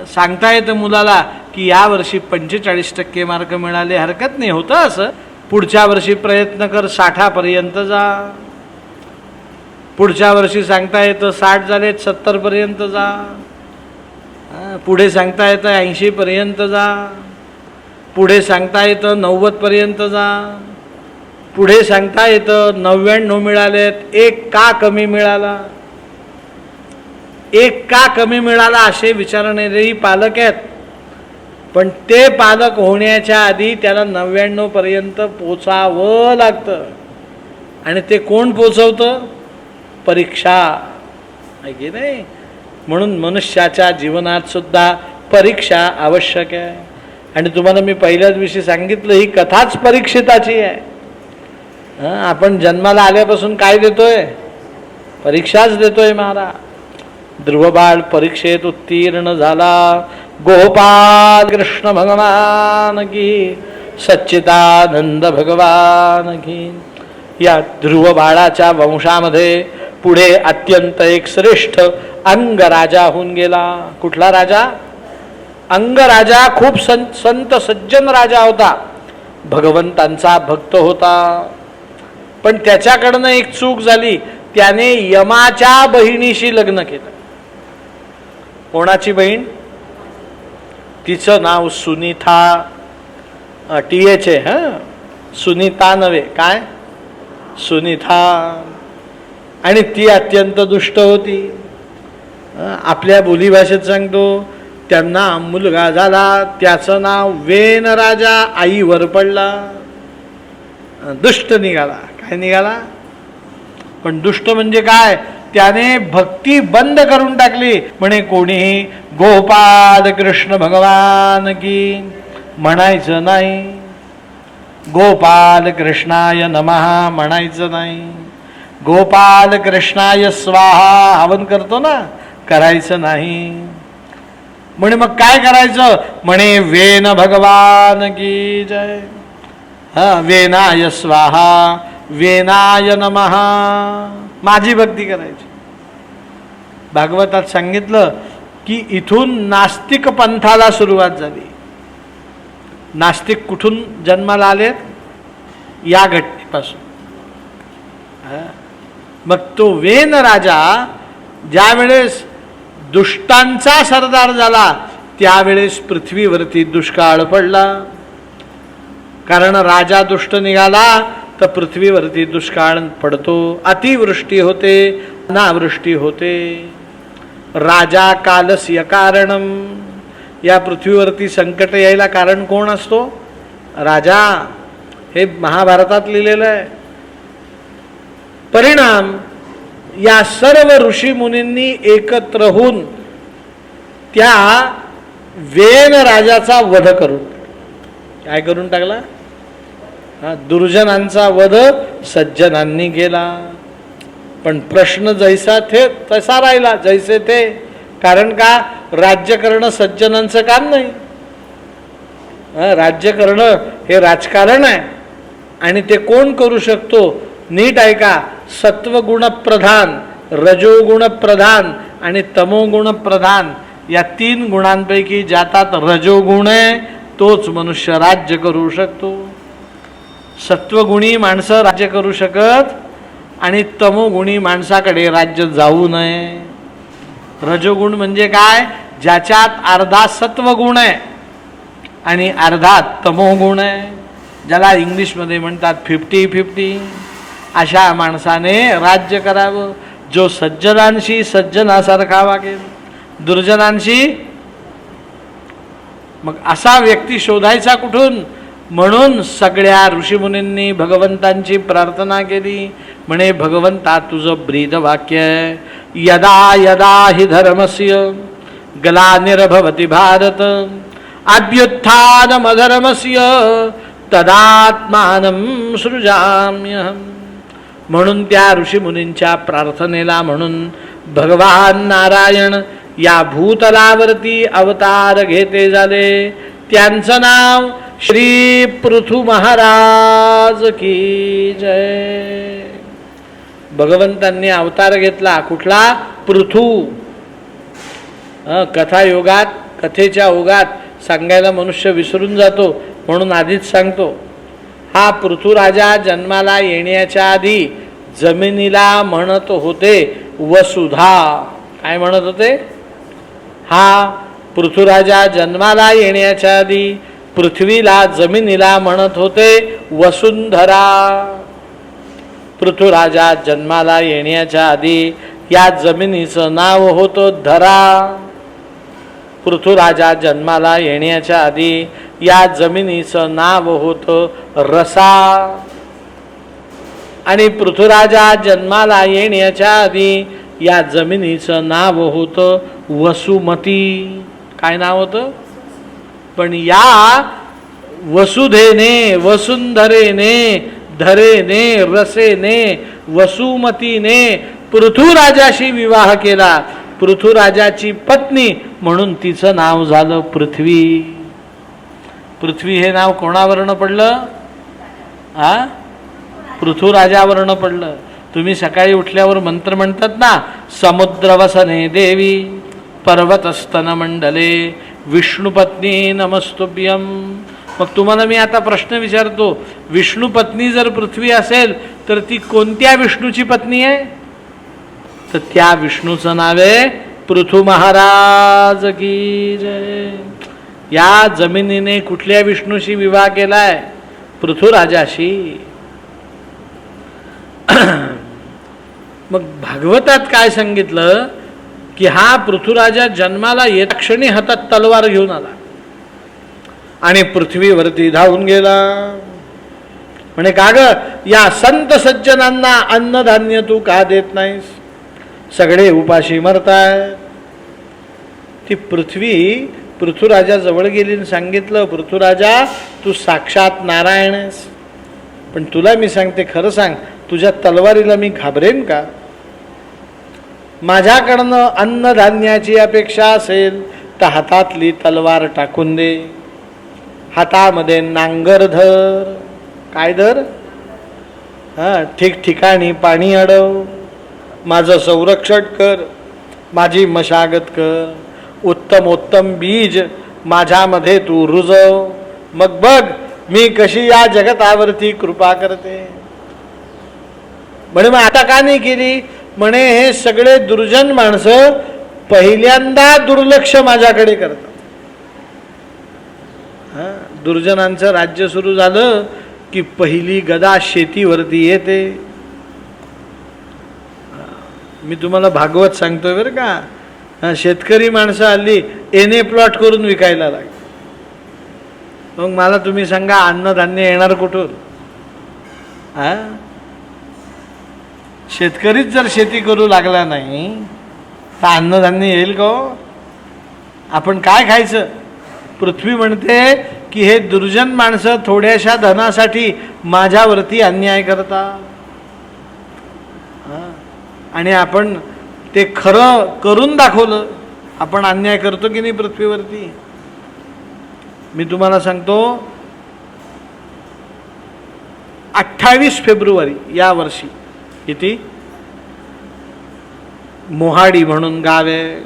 सांगता येतं मुलाला की या वर्षी 45% मार्क मिळाले, हरकत नाही, होतं असं. पुढच्या वर्षी प्रयत्न कर 60 पर्यंत जा. पुढच्या वर्षी सांगता येतं 60 झालेत, 70 पर्यंत जा. पुढे सांगता येतं 80 पर्यंत जा. पुढे सांगता येतं 90 पर्यंत जा. पुढे सांगता येतं 99 मिळालेत, 1 का कमी मिळाला, 1 का कमी मिळाला असे विचारणारेही पालक आहेत. पण ते पालक होण्याच्या आधी त्याला 99 पर्यंत पोचावं लागतं. आणि ते कोण पोचवतं? परीक्षा आहे की नाही. म्हणून मनुष्याच्या जीवनात सुद्धा परीक्षा आवश्यक आहे. आणि तुम्हाला मी पहिल्याच दिवशी सांगितलं, ही कथाच परीक्षिताची आहे. आपण जन्माला आल्यापासून काय देतोय? परीक्षाच देतोय महाराज. ध्रुवबाळ परीक्षेत उत्तीर्ण झाला. गोपाल कृष्ण भगवान की, सच्चिदानंद भगवान की. या ध्रुव बाळाच्या वंशामध्ये पुढे अत्यंत एक श्रेष्ठ अंगराजा होऊन गेला. कुठला राजा? अंगराजा. खूप संत सज्जन राजा होता, भगवंतांचा भक्त होता. पण त्याच्याकडनं एक चूक झाली, त्याने यमाच्या बहिणीशी लग्न केलं. कोणाची बहीण? तिचं नाव सुनीता. TH आहे. सुनीता नव्हे, काय? सुनीता. आणि ती अत्यंत दुष्ट होती. आपल्या बोलीभाषेत सांगतो, त्यांना मुलगा झाला, त्याचं नाव वेन राजा. आईवर पडला, दुष्ट निघाला. काय निघाला? पण दुष्ट म्हणजे काय? त्याने भक्ती बंद करून टाकली. म्हणे कोणीही गोपाल कृष्ण भगवान की म्हणायचं नाही, गोपाल कृष्णाय नमः म्हणायचं नाही, गोपाल कृष्णाय स्वाहा हवन करतो ना, करायचं नाही. म्हणे मग काय करायचं? म्हणे वेन भगवान की जय. वेनाय स्वाहा, वेनाय नमः, माझी भक्ती करायची. भागवतात सांगितलं की इथून नास्तिक पंथाला सुरुवात झाली. नास्तिक कुठून जन्माला आलेत? या घटनेपासून. मग तो वेन राजा ज्यावेळेस दुष्टांचा सरदार झाला, त्यावेळेस पृथ्वीवरती दुष्काळ पडला. कारण राजा दुष्ट निघाला तर पृथ्वीवरती दुष्काळ पडतो, अतिवृष्टी होते, अनावृष्टी होते. राजा कालस्य कारणम. या पृथ्वीवरती संकट यायला कारण कोण असतो? राजा. हे महाभारतात लिहिलेलं आहे. परिणाम या सर्व ऋषी मुनींनी एकत्र होऊन त्या वेन राजाचा वध करून, काय करून टाकला? दुर्जनांचा वध सज्जनांनी केला. पण प्रश्न जैसा थे तसा राहिला, जैसे थे. कारण का? राज्य करणं सज्जनांचं काम नाही. राज्य करणं हे राजकारण आहे. आणि ते कोण करू शकतो? नीट ऐका. सत्वगुण प्रधान, रजोगुण प्रधान आणि तमोगुण प्रधान या 3 गुणांपैकी ज्यातात रजोगुण आहे तोच मनुष्य राज्य करू शकतो. सत्वगुणी माणसं राज्य करू शकत आणि तमोगुणी माणसाकडे राज्य जाऊ नये. रजोगुण म्हणजे काय? ज्याच्यात अर्धा सत्वगुण आहे आणि अर्धा तमोगुण आहे, ज्याला इंग्लिशमध्ये म्हणतात 50-50. अशा माणसाने राज्य करावं, जो सज्जनांशी सज्जनासारखा वागेल, दुर्जनांशी. मग असा व्यक्ती शोधायचा कुठून? म्हणून सगळ्या ऋषीमुनींनी भगवंतांची प्रार्थना केली. म्हणे भगवंता तुझं ब्रीद वाक्य आहे, यदा यदा हि धर्मस्य ग्लानिर्भवति भारत अभ्युत्थानमधर्मस्य तदात्मानं सृजाम्यहम्. म्हणून त्या ऋषीमुनींच्या प्रार्थनेला म्हणून भगवान नारायण या भूतलावरती अवतार घेते झाले. त्यांचं नाव श्री पृथु महाराज की जय. भगवंतांनी अवतार घेतला. कुठला? पृथु. कथायोगात, कथेच्या ओघात सांगायला मनुष्य विसरून जातो, म्हणून आधीच सांगतो. हा पृथुराजा जन्माला येण्याच्या आधी जमिनीला म्हणत होते वसुधा. काय म्हणत होते? हा पृथुराजा जन्माला येण्याच्या आधी पृथ्वीला, जमिनीला म्हणत होते वसुंधरा. पृथुराजा जन्माला येण्याच्या आधी या जमिनीचं नाव होतं धरा. पृथुराजा जन्माला येण्याच्या आधी या जमिनीचं नाव होतं रसा. आणि पृथुराजा जन्माला येण्याच्या आधी या जमिनीचं नाव होतं वसुमती. काय नाव होतं? पण या वसुधेने, वसुंधरेने, धरेने, रसेने, वसुमतीने पृथुराजाशी विवाह केला. पृथुराजाची पत्नी म्हणून तिचं नाव झालं पृथ्वी. पृथ्वी हे नाव कोणावरनं पडलं? पृथुराजावरनं पडलं. तुम्ही सकाळी उठल्यावर मंत्र म्हणतात ना, समुद्रवसने देवी पर्वतस्तन मंडले विष्णुपत्नी नमस्तुभ्यम. मग तुम्हाला मी आता प्रश्न विचारतो, विष्णुपत्नी जर पृथ्वी असेल तर ती कोणत्या विष्णूची पत्नी आहे? तर त्या विष्णूचं नाव आहे पृथु महाराज की जय. या जमिनीने कुठल्या विष्णूशी विवाह केलाय? पृथुराजाशी. मग भागवतात काय सांगितलं की हा पृथुराजा जन्माला येत क्षणी हातात तलवार घेऊन आला आणि पृथ्वीवरती धावून गेला. म्हणे का ग, या संत सज्जनांना अन्नधान्य तू का देत नाहीस? सगळे उपाशी मरताय. ती पृथ्वी पृथुराजा जवळ गेली आणि सांगितलं, पृथुराजा तू साक्षात नारायण आहेस, पण तुला मी सांगते, खरं सांग, तुझ्या तलवारीला मी घाबरेन का? माझ्याकडनं अन्नधान्याची अपेक्षा असेल तर हातातली तलवार टाकून दे, हातामध्ये नांगर धर. काय धर? ठिकठिकाणी पाणी अडव, माझं संरक्षण कर, माझी मशागत कर, उत्तमोत्तम बीज माझ्यामध्ये तू रुजव, मग बघ मी कशी या जगतावरती कृपा करते. म्हणे मग आता का नाही केली? म्हणे हे सगळे दुर्जन माणसं पहिल्यांदा दुर्लक्ष माझ्याकडे करतात. दुर्जनांचं राज्य सुरू झालं की पहिली गदा शेतीवरती येते. मी तुम्हाला भागवत सांगतोय बरं का. शेतकरी माणसं हल्ली एने प्लॉट करून विकायला लागली. मग मला तुम्ही सांगा, अन्नधान्य येणार कुठून? शेतकरीच जर शेती करू लागला नाही तर अन्नधान्य येईल का? आपण काय खायचं? पृथ्वी म्हणते की हे दुर्जन माणसं थोड्याशा धनासाठी माझ्यावरती अन्याय करतात, आणि आपण ते खरं करून दाखवलं. आपण अन्याय करतो की नाही पृथ्वीवरती? मी तुम्हाला सांगतो, 28 फेब्रुवारी या वर्षी, किती, मोहाडी म्हणून गाव आहे,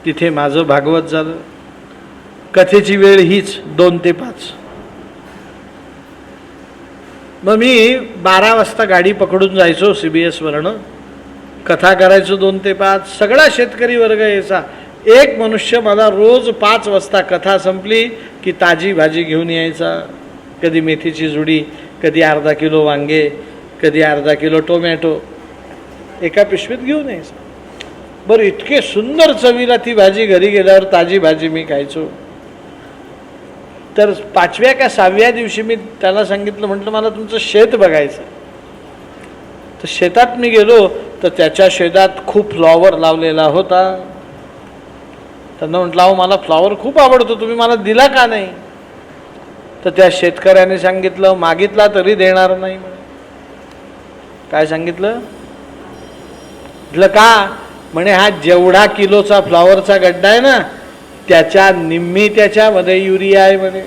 तिथे माझं भागवत झालं. कथेची वेळ हीच 2 ते 5. मग मी 12 वाजता गाडी पकडून जायचो CBS वरनं, कथा करायचो 2 ते 5. सगळा शेतकरी वर्ग यायचा. एक मनुष्य मला रोज 5 वाजता कथा संपली की ताजी भाजी घेऊन यायचा. कधी मेथीची जुडी, कधी अर्धा किलो वांगे, कधी अर्धा किलो टोमॅटो एका पिशवीत घेऊन यायचा. बरं, इतके सुंदर चवीला ती भाजी घरी गेल्यावर ताजी भाजी मी खायचो. तर 5व्या का 6व्या दिवशी मी त्याला सांगितलं, म्हटलं मला तुमचं शेत बघायचं. तर शेतात मी गेलो तर त्याच्या शेतात खूप फ्लॉवर लावलेला होता. त्यांना म्हटलं, अहो मला फ्लॉवर खूप आवडतो, तुम्ही मला दिला का नाही? तर त्या शेतकऱ्याने सांगितलं, मागितला तरी देणार नाही म्हणे. काय सांगितलं? म्हटलं का? म्हणे हा जेवढा किलोचा फ्लॉवरचा गड्डा आहे ना, त्याच्या निम्मी त्याच्यामध्ये युरिया आहे म्हणे.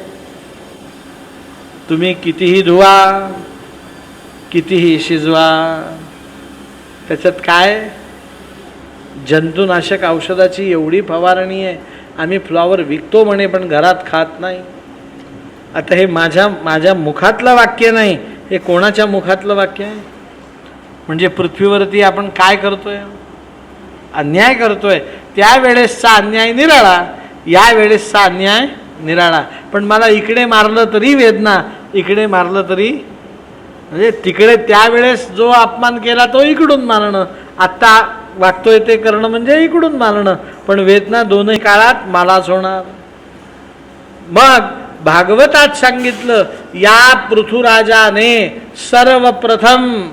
तुम्ही कितीही धुवा, कितीही शिजवा, त्याच्यात काय? जंतुनाशक औषधाची एवढी फवारणी आहे. आम्ही फ्लॉवर विकतो म्हणे, पण घरात खात नाही. आता हे माझ्या मुखातलं वाक्य नाही, हे कोणाच्या मुखातलं वाक्य आहे? म्हणजे पृथ्वीवरती आपण काय करतोय? अन्याय करतोय. त्यावेळेसचा अन्याय निराळा, या वेळेसचा अन्याय निराळा. पण मला इकडे मारलं तरी वेदना, इकडे मारलं तरी, म्हणजे तिकडे त्यावेळेस जो अपमान केला तो इकडून मारणं, आत्ता वागतोय ते करणं म्हणजे इकडून मारणं, पण वेदना दोन्ही काळात मलाच होणार. मग भागवतात सांगितलं, या पृथुराजाने सर्वप्रथम,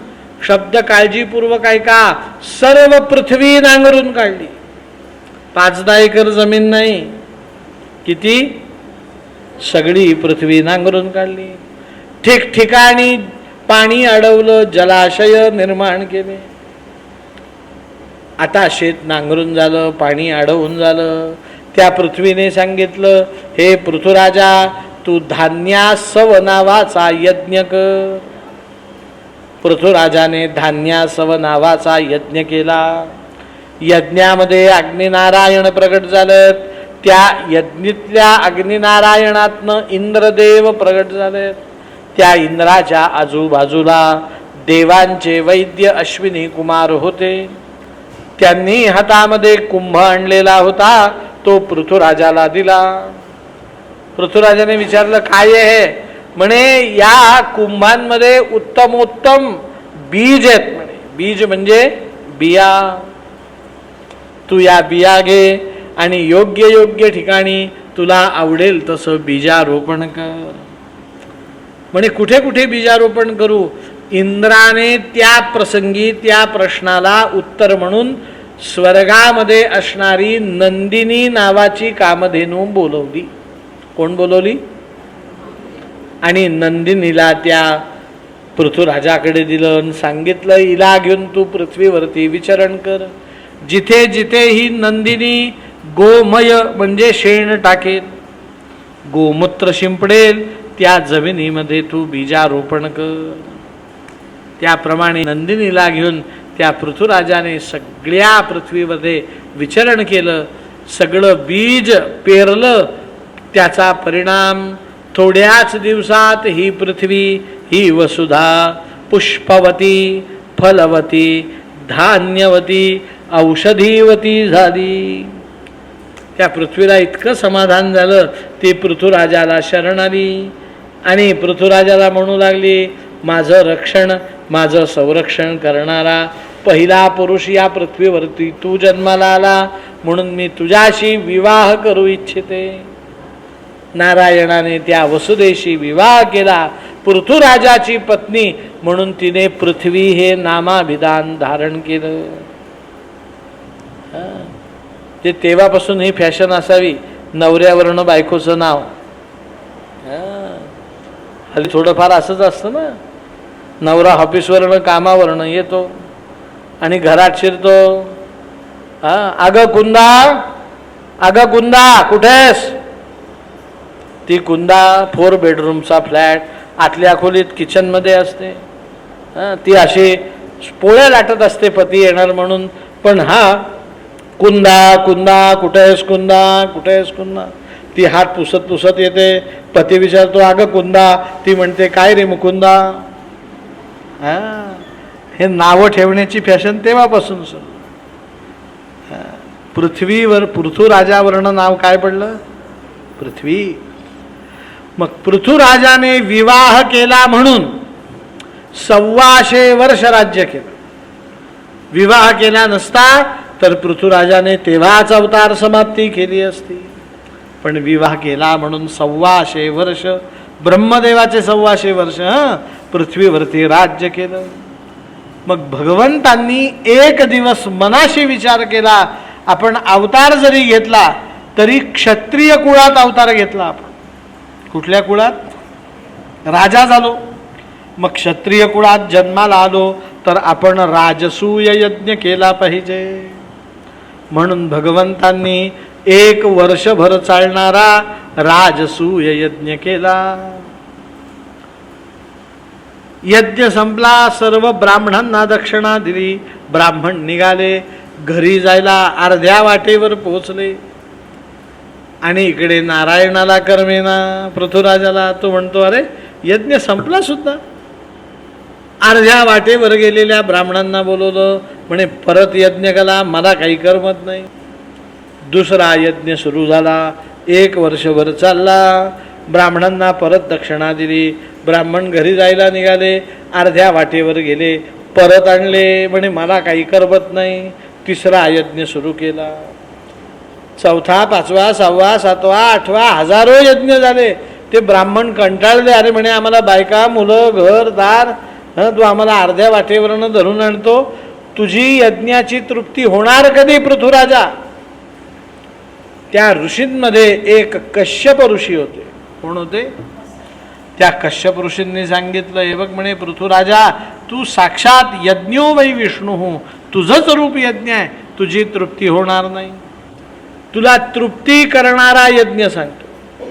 शब्द काळजीपूर्वक ऐका, सर्व पृथ्वी नांगरून काढली. 5-10 एकर जमीन नाही, किती? सगळी पृथ्वी नांगरून काढली. ठिकठिकाणी पाणी अडवलं, जलाशय निर्माण केले. आता शेत नांगरून झालं, पाणी अडवून झालं. त्या पृथ्वीने सांगितलं, हे पृथुराजा, तू धान्यासव नावाचा यज्ञ कर. पृथुराजाने धान्यासव नावाचा यज्ञ केला. यज्ञामध्ये अग्निनारायण प्रगट झालेत. त्या यज्ञातल्या अग्निनारायणातनं इंद्रदेव प्रगट झालेत. त्या इंद्राच्या आजूबाजूला देवांचे वैद्य अश्विनी कुमार होते. त्यांनी हातामध्ये कुंभ आणलेला होता, तो पृथुराजाला दिला. पृथुराजाने विचारलं, काय आहे? म्हणे या कुंभांमध्ये उत्तमोत्तम बीज आहेत म्हणे. बीज म्हणजे बिया. तू या बिया घे आणि योग्य योग्य ठिकाणी तुला आवडेल तसं बीजारोपण कर. म्हणे कुठे कुठे बीजारोपण करू? इंद्राने त्या प्रसंगी त्या प्रश्नाला उत्तर म्हणून स्वर्गामध्ये असणारी नंदिनी नावाची कामधेनू बोलवली. कोण बोलवली? आणि नंदिनीला त्या पृथुराजाकडे दिलं आणि सांगितलं, हिला घेऊन तू पृथ्वीवरती विचरण कर. जिथे जिथे ही नंदिनी गोमय म्हणजे शेण टाकेल, गोमूत्र शिंपडेल, त्या जमिनीमध्ये तू बीजारोपण कर. त्याप्रमाणे नंदिनीला घेऊन त्या पृथुराजाने सगळ्या पृथ्वीमध्ये विचरण केलं. सगळं बीज पेरलं. त्याचा परिणाम थोड्याच दिवसात ही पृथ्वी, ही वसुधा पुष्पवती, फलवती, धान्यवती, औषधीवती झाली. त्या पृथ्वीला इतकं समाधान झालं, ती पृथुराजाला शरण आली आणि पृथुराजाला म्हणू लागली, माझं रक्षण, माझं संरक्षण करणारा पहिला पुरुष या पृथ्वीवरती तू जन्माला आला, म्हणून मी तुझ्याशी विवाह करू इच्छिते. नारायणाने त्या वसुदेशी विवाह केला, पृथुराजाची पत्नी म्हणून तिने पृथ्वी हे नामाभिधान धारण केलं. ते तेव्हापासून ही फॅशन असावी, नवऱ्यावरनं बायकोचं नाव. हल्ली थोडंफार असंच असतं ना, नवरा ऑफिसवरनं कामावरनं येतो आणि घरात शिरतो, अगं कुंदा, अगं कुंदा कुठेस? ती कुंदा 4 बेडरूमचा फ्लॅट, आतल्या खोलीत किचनमध्ये असते. ती अशी पोळ्या लाटत असते पती येणार म्हणून, पण हा कुंदा कुंदा कुठेस, कुंदा कुठेस, कुंदा. ती हात पुसत पुसत येते. पती विचारतो, अगं कुंदा. ती म्हणते, काय रे मुकुंदा? हे नावं ठेवण्याची फॅशन तेव्हापासून सुरू. पृथ्वीवर पृथुराजावरनं नाव काय पडलं? पृथ्वी. मग पृथुराजाने विवाह केला म्हणून 125 वर्ष राज्य केलं. विवाह केला नसता तर पृथुराजाने तेव्हाच अवतार समाप्ती केली असती. पण विवाह केला म्हणून 125 वर्ष, ब्रह्मदेवाचे 125 वर्ष पृथ्वीवरती राज्य केलं. मग भगवंतांनी एक दिवस मनाशी विचार केला, आपण अवतार जरी घेतला तरी क्षत्रिय कुळात अवतार घेतला. आपण कुठल्या कुळात? राजा झालो. मग क्षत्रिय कुळात जन्माला आलो तर आपण राजसूय यज्ञ केला पाहिजे. म्हणून भगवंतांनी 1 वर्षभर चालणारा राजसूय यज्ञ केला. यज्ञ संपला, सर्व ब्राह्मणांना दक्षिणा दिली. ब्राह्मण निघाले, घरी जायला अर्ध्या वाटेवर पोहोचले आणि इकडे नारायणाला करमेना, पृथुराजाला. तो म्हणतो, अरे यज्ञ संपला सुद्धा. अर्ध्या वाटेवर गेलेल्या ब्राह्मणांना बोलवलं, म्हणे परत यज्ञ केला, मला काही करमत नाही. दुसरा यज्ञ सुरू झाला, 1 वर्षभर चालला. ब्राह्मणांना परत दक्षिणा दिली. ब्राह्मण घरी जायला निघाले, अर्ध्या वाटेवर गेले, परत आणले, म्हणे मला काही करमत नाही. तिसरा यज्ञ सुरू केला. 4था, 5वा, 6वा, 7वा, 8वा, हजारो यज्ञ झाले. ते ब्राह्मण कंटाळले. अरे म्हणे आम्हाला बायका, मुलं, घर दार, तू आम्हाला अर्ध्या वाटेवरनं धरून आणतो, तुझी यज्ञाची तृप्ती होणार कधी पृथुराजा? त्या ऋषींमध्ये एक कश्यप ऋषी होते. कोण होते? त्या कश्यप ऋषींनी सांगितलं, हे बघ म्हणे पृथुराजा, तू साक्षात यज्ञो वै विष्णू, तुझंच रूप यज्ञ आहे, तुझी तृप्ती होणार नाही. तुला तृप्ती करणारा यज्ञ सांगतो.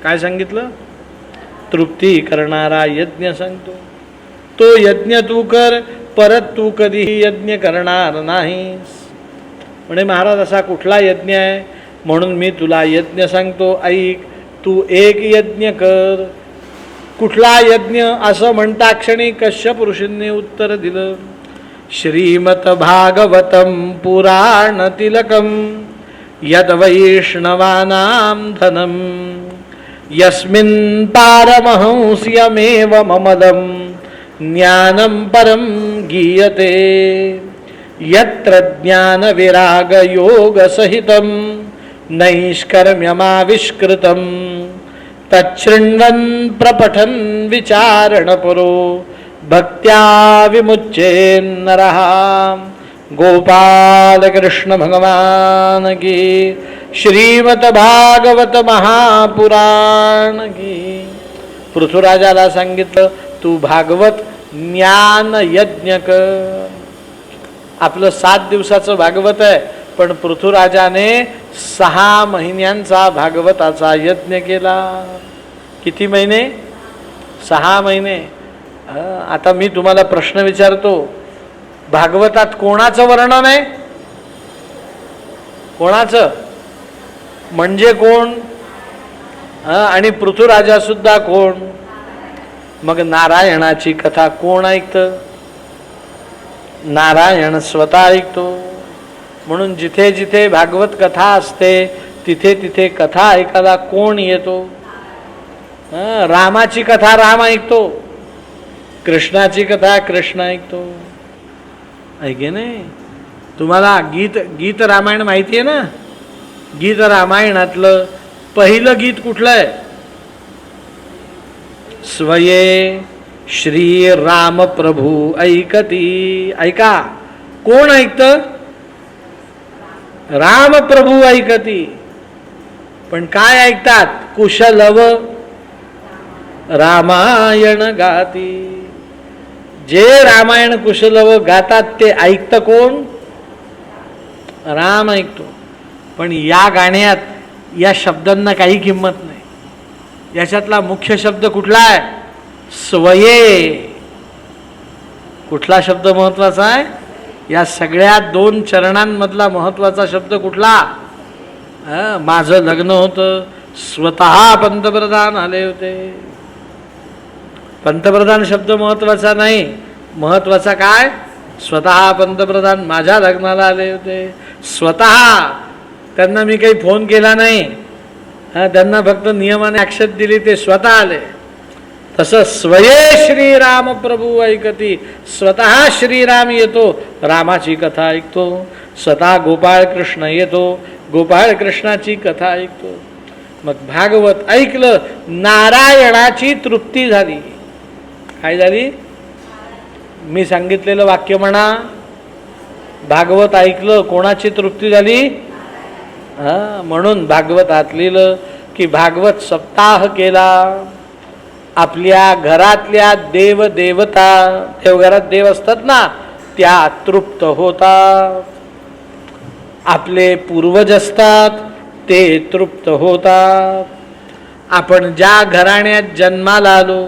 काय सांगितलं? तृप्ती करणारा यज्ञ सांगतो. तो यज्ञ तू कर, परत तू कधीही यज्ञ करणार नाहीस. म्हणे महाराज असा कुठला यज्ञ आहे? म्हणून मी तुला यज्ञ सांगतो, ऐक. तू एक यज्ञ कर. कुठला यज्ञ? असं म्हणता क्षणी कश्यप ऋषींनी उत्तर दिलं, श्रीमत भागवतम पुराण तिलकम यद वैष्णवानां धनम यस्मिन् पारमहंस्यमेव ममदं ज्ञानं परं गीयते यत्र ज्ञान विराग योग सहितं नैष्कर्म्यमाविष्कृतं तच्छृण्वन् प्रपठन् विचारणपरो भक्त्या विमुच्येन्नरः. गोपाल कृष्ण भगवान की, श्रीमद भागवत महापुराण की. पृथुराजाला सांगितलं, तू भागवत ज्ञान यज्ञ कर. आपलं 7 दिवसाचं भागवत आहे, पण पृथुराजाने 6 महिन्यांचा भागवताचा यज्ञ केला. किती महिने? 6 महिने. आता मी तुम्हाला प्रश्न विचारतो, भागवतात कोणाचं वर्णन आहे? कोणाचं? म्हणजे कोण? आणि पृथुराजा सुद्धा कोण? मग नारायणाची कथा कोण ऐकतं? नारायण स्वतः ऐकतो. म्हणून जिथे जिथे भागवत कथा असते तिथे तिथे कथा ऐकायला कोण येतो? रामाची कथा राम ऐकतो, कृष्णाची कथा कृष्ण ऐकतो. ऐके नाही? तुम्हाला गीत रामायण माहिती आहे ना? गीत रामायणातलं पहिलं गीत कुठलं आहे? स्वये श्री राम प्रभू ऐकती. ऐका, कोण ऐकतं? राम प्रभू ऐकती. पण काय ऐकतात? कुशलव रामायण गाती. जे रामायण कुशलव गातात ते ऐकतं कोण? राम ऐकतो. पण या गाण्यात या शब्दांना काही किंमत नाही. याच्यातला मुख्य शब्द कुठला आहे? स्वये. कुठला शब्द महत्वाचा आहे? या सगळ्या 2 चरणांमधला महत्वाचा शब्द कुठला? माझं लग्न होतं, स्वतः पंतप्रधान आले होते. पंतप्रधान शब्द महत्वाचा नाही. महत्वाचा काय? स्वतः पंतप्रधान माझ्या लग्नाला आले होते. स्वतः. त्यांना मी काही फोन केला नाही, त्यांना फक्त नियमाने अक्षत दिली, ते स्वतः आले. तसं स्वये श्रीराम प्रभू ऐकती. स्वतः श्रीराम येतो, रामाची कथा ऐकतो. स्वतः गोपाळ कृष्ण येतो, गोपाळ कृष्णाची कथा ऐकतो. मग भागवत ऐकलं, नारायणाची तृप्ती झाली. काय झाली? मी सांगितलेलं वाक्य म्हणा. भागवत ऐकलं, कोणाची तृप्ती झाली? म्हणून भागवतात लिहिलं की भागवत सप्ताह केला. आपल्या घरातल्या देवदेवता, देवघरात देव असतात ना, त्या तृप्त होतात. आपले पूर्वज असतात ते तृप्त होतात. आपण ज्या घराण्यात जन्माला आलो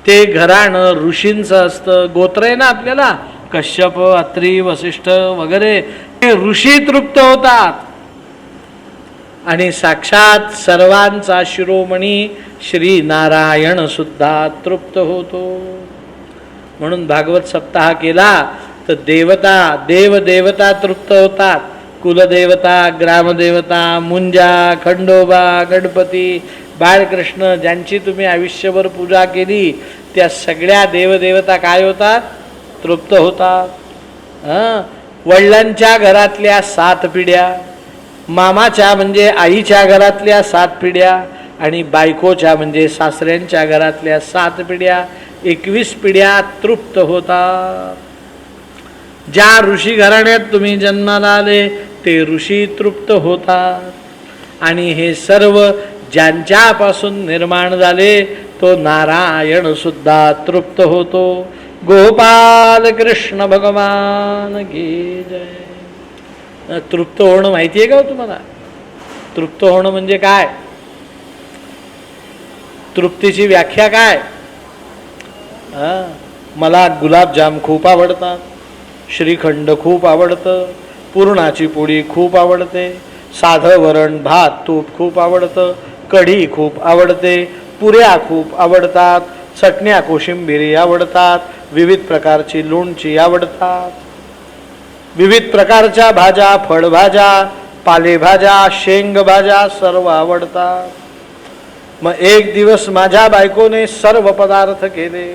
ते घराणं ऋषींचं असतं. गोत्र आहे ना आपल्याला, कश्यप, अत्री, वसिष्ठ वगैरे, ते ऋषी तृप्त होतात. आणि साक्षात सर्वांचा शिरोमणी श्री नारायण सुद्धा तृप्त होतो. म्हणून भागवत सप्ताह केला तर देवता, देवदेवता तृप्त होतात. कुलदेवता, ग्रामदेवता, मुंजा, खंडोबा, गणपती, बाळकृष्ण, ज्यांची तुम्ही आयुष्यभर पूजा केली त्या सगळ्या देवदेवता काय होतात? तृप्त होतात. वडिलांच्या घरातल्या 7 पिढ्या, मामाच्या म्हणजे आईच्या घरातल्या 7 पिढ्या, आणि बायकोच्या म्हणजे सासऱ्यांच्या घरातल्या 7 पिढ्या, 21 पिढ्या तृप्त होतात. ज्या ऋषी घराण्यात तुम्ही जन्माला आले ते ऋषी तृप्त होतात. आणि हे सर्व ज्यांच्यापासून निर्माण झाले तो नारायण सुद्धा तृप्त होतो. गोपाल कृष्ण भगवान की जय. तृप्त होणं माहिती आहे का तुम्हाला? तृप्त होणं म्हणजे काय? तृप्तीची व्याख्या काय? मला गुलाबजाम खूप आवडतात, श्रीखंड खूप आवडतं, पुरणाची पोळी खूप आवडते, साधं वरण भात तूप खूप आवडतं, कढी खूप आवडते, पुऱ्या खूप आवडतात, चटण्या कोशिंबिरी आवडतात, विविध प्रकारची लोणची आवडतात, विविध प्रकारच्या भाज्या, फळभाज्या, पालेभाज्या, शेंगभाज्या सर्व आवडतात. मग एक दिवस माझ्या बायकोने सर्व पदार्थ केले,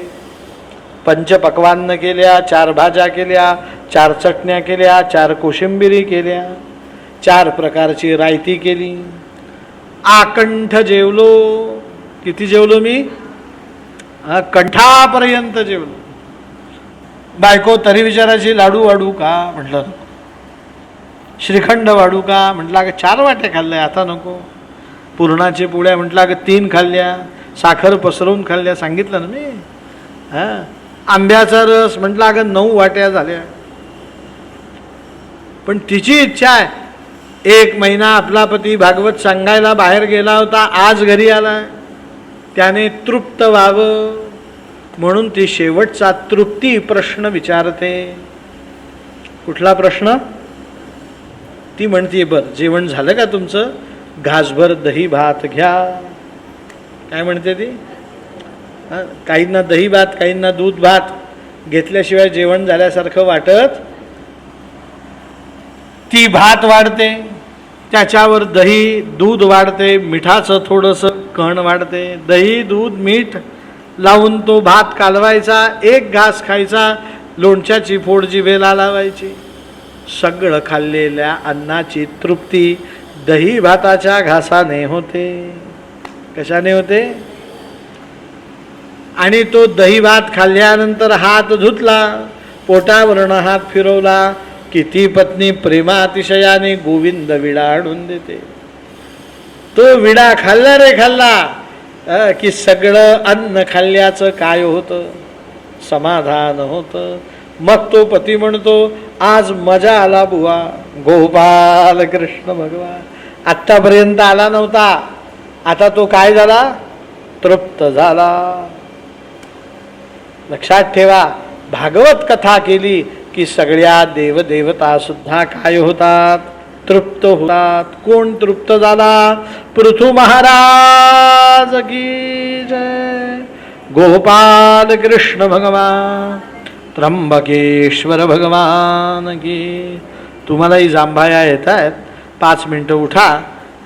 पंचपक्वान्न केल्या, 4 भाज्या केल्या, 4 चटण्या केल्या, 4 कोशिंबिरी केल्या, 4 प्रकारची रायती केली. आकंठ जेवलो. किती जेवलो मी? कंठापर्यंत जेवलो. बायको तरी विचारायची लाडू वाढू का? म्हटलं श्रीखंड वाढू का? म्हटलं अगं 4 वाट्या खाल्ल्या, आता नको. पुरणाची पोळ्या म्हटलं अगं 3 खाल्ल्या, साखर पसरवून खाल्ल्या, सांगितलं ना मी. आंब्याचा रस म्हटलं अगं 9 वाट्या झाल्या. पण तिची इच्छा आहे, 1 महिना आपला पती भागवत सांगायला बाहेर गेला होता, आज घरी आला, त्याने तृप्त व्हावं म्हणून ती शेवटचा तृप्ती प्रश्न विचारते. कुठला प्रश्न? ती म्हणते, बरं जेवण झालं का तुमचं? घासभर दही भात घ्या. काय म्हणते ती? काहींना दही भात, काहींना दूध भात घेतल्याशिवाय जेवण झाल्यासारखं वाटत. ती भात वाढते, त्याच्यावर दही दूध वाढते, मिठाचं थोडंसं कण वाढते, दही दूध मीठ लावून तो भात कालवायचा, 1 घास खायचा, लोणच्याची फोड जिभेला लावायची. सगळं खाल्लेल्या अन्नाची तृप्ती दही भाताच्या घासाने होते. कशाने होते? आणि तो दही भात खाल्ल्यानंतर हात धुतला, पोटावरनं हात फिरवला, किती पत्नी प्रेमातिशयाने गोविंद विडा आणून देते. तो विडा खाल्ला रे खाल्ला की सगळं अन्न खाल्ल्याचं काय होतं? समाधान होतं. मग तो पती म्हणतो, आज मजा आला बुवा, गोपाल कृष्ण भगवान. आत्तापर्यंत आला नव्हता, आता तो काय झाला? तृप्त झाला. लक्षात ठेवा, भागवत कथा केली की सगळ्या देवदेवता सुद्धा काय होतात? तृप्त होतात. कोण तृप्त झाला? पृथु महाराज की जय. गोपाल कृष्ण भगवान, त्र्यंबकेश्वर भगवान की. तुम्हालाही जांभया येत आहेत, 5 मिनिटं उठा,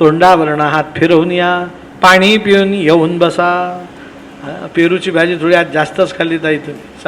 तोंडावरनं हात फिरवून या, पाणी पिऊन येऊन बसा. पेरूची भाजी थोडी आज जास्तच खाल्ली ताई तुम्ही.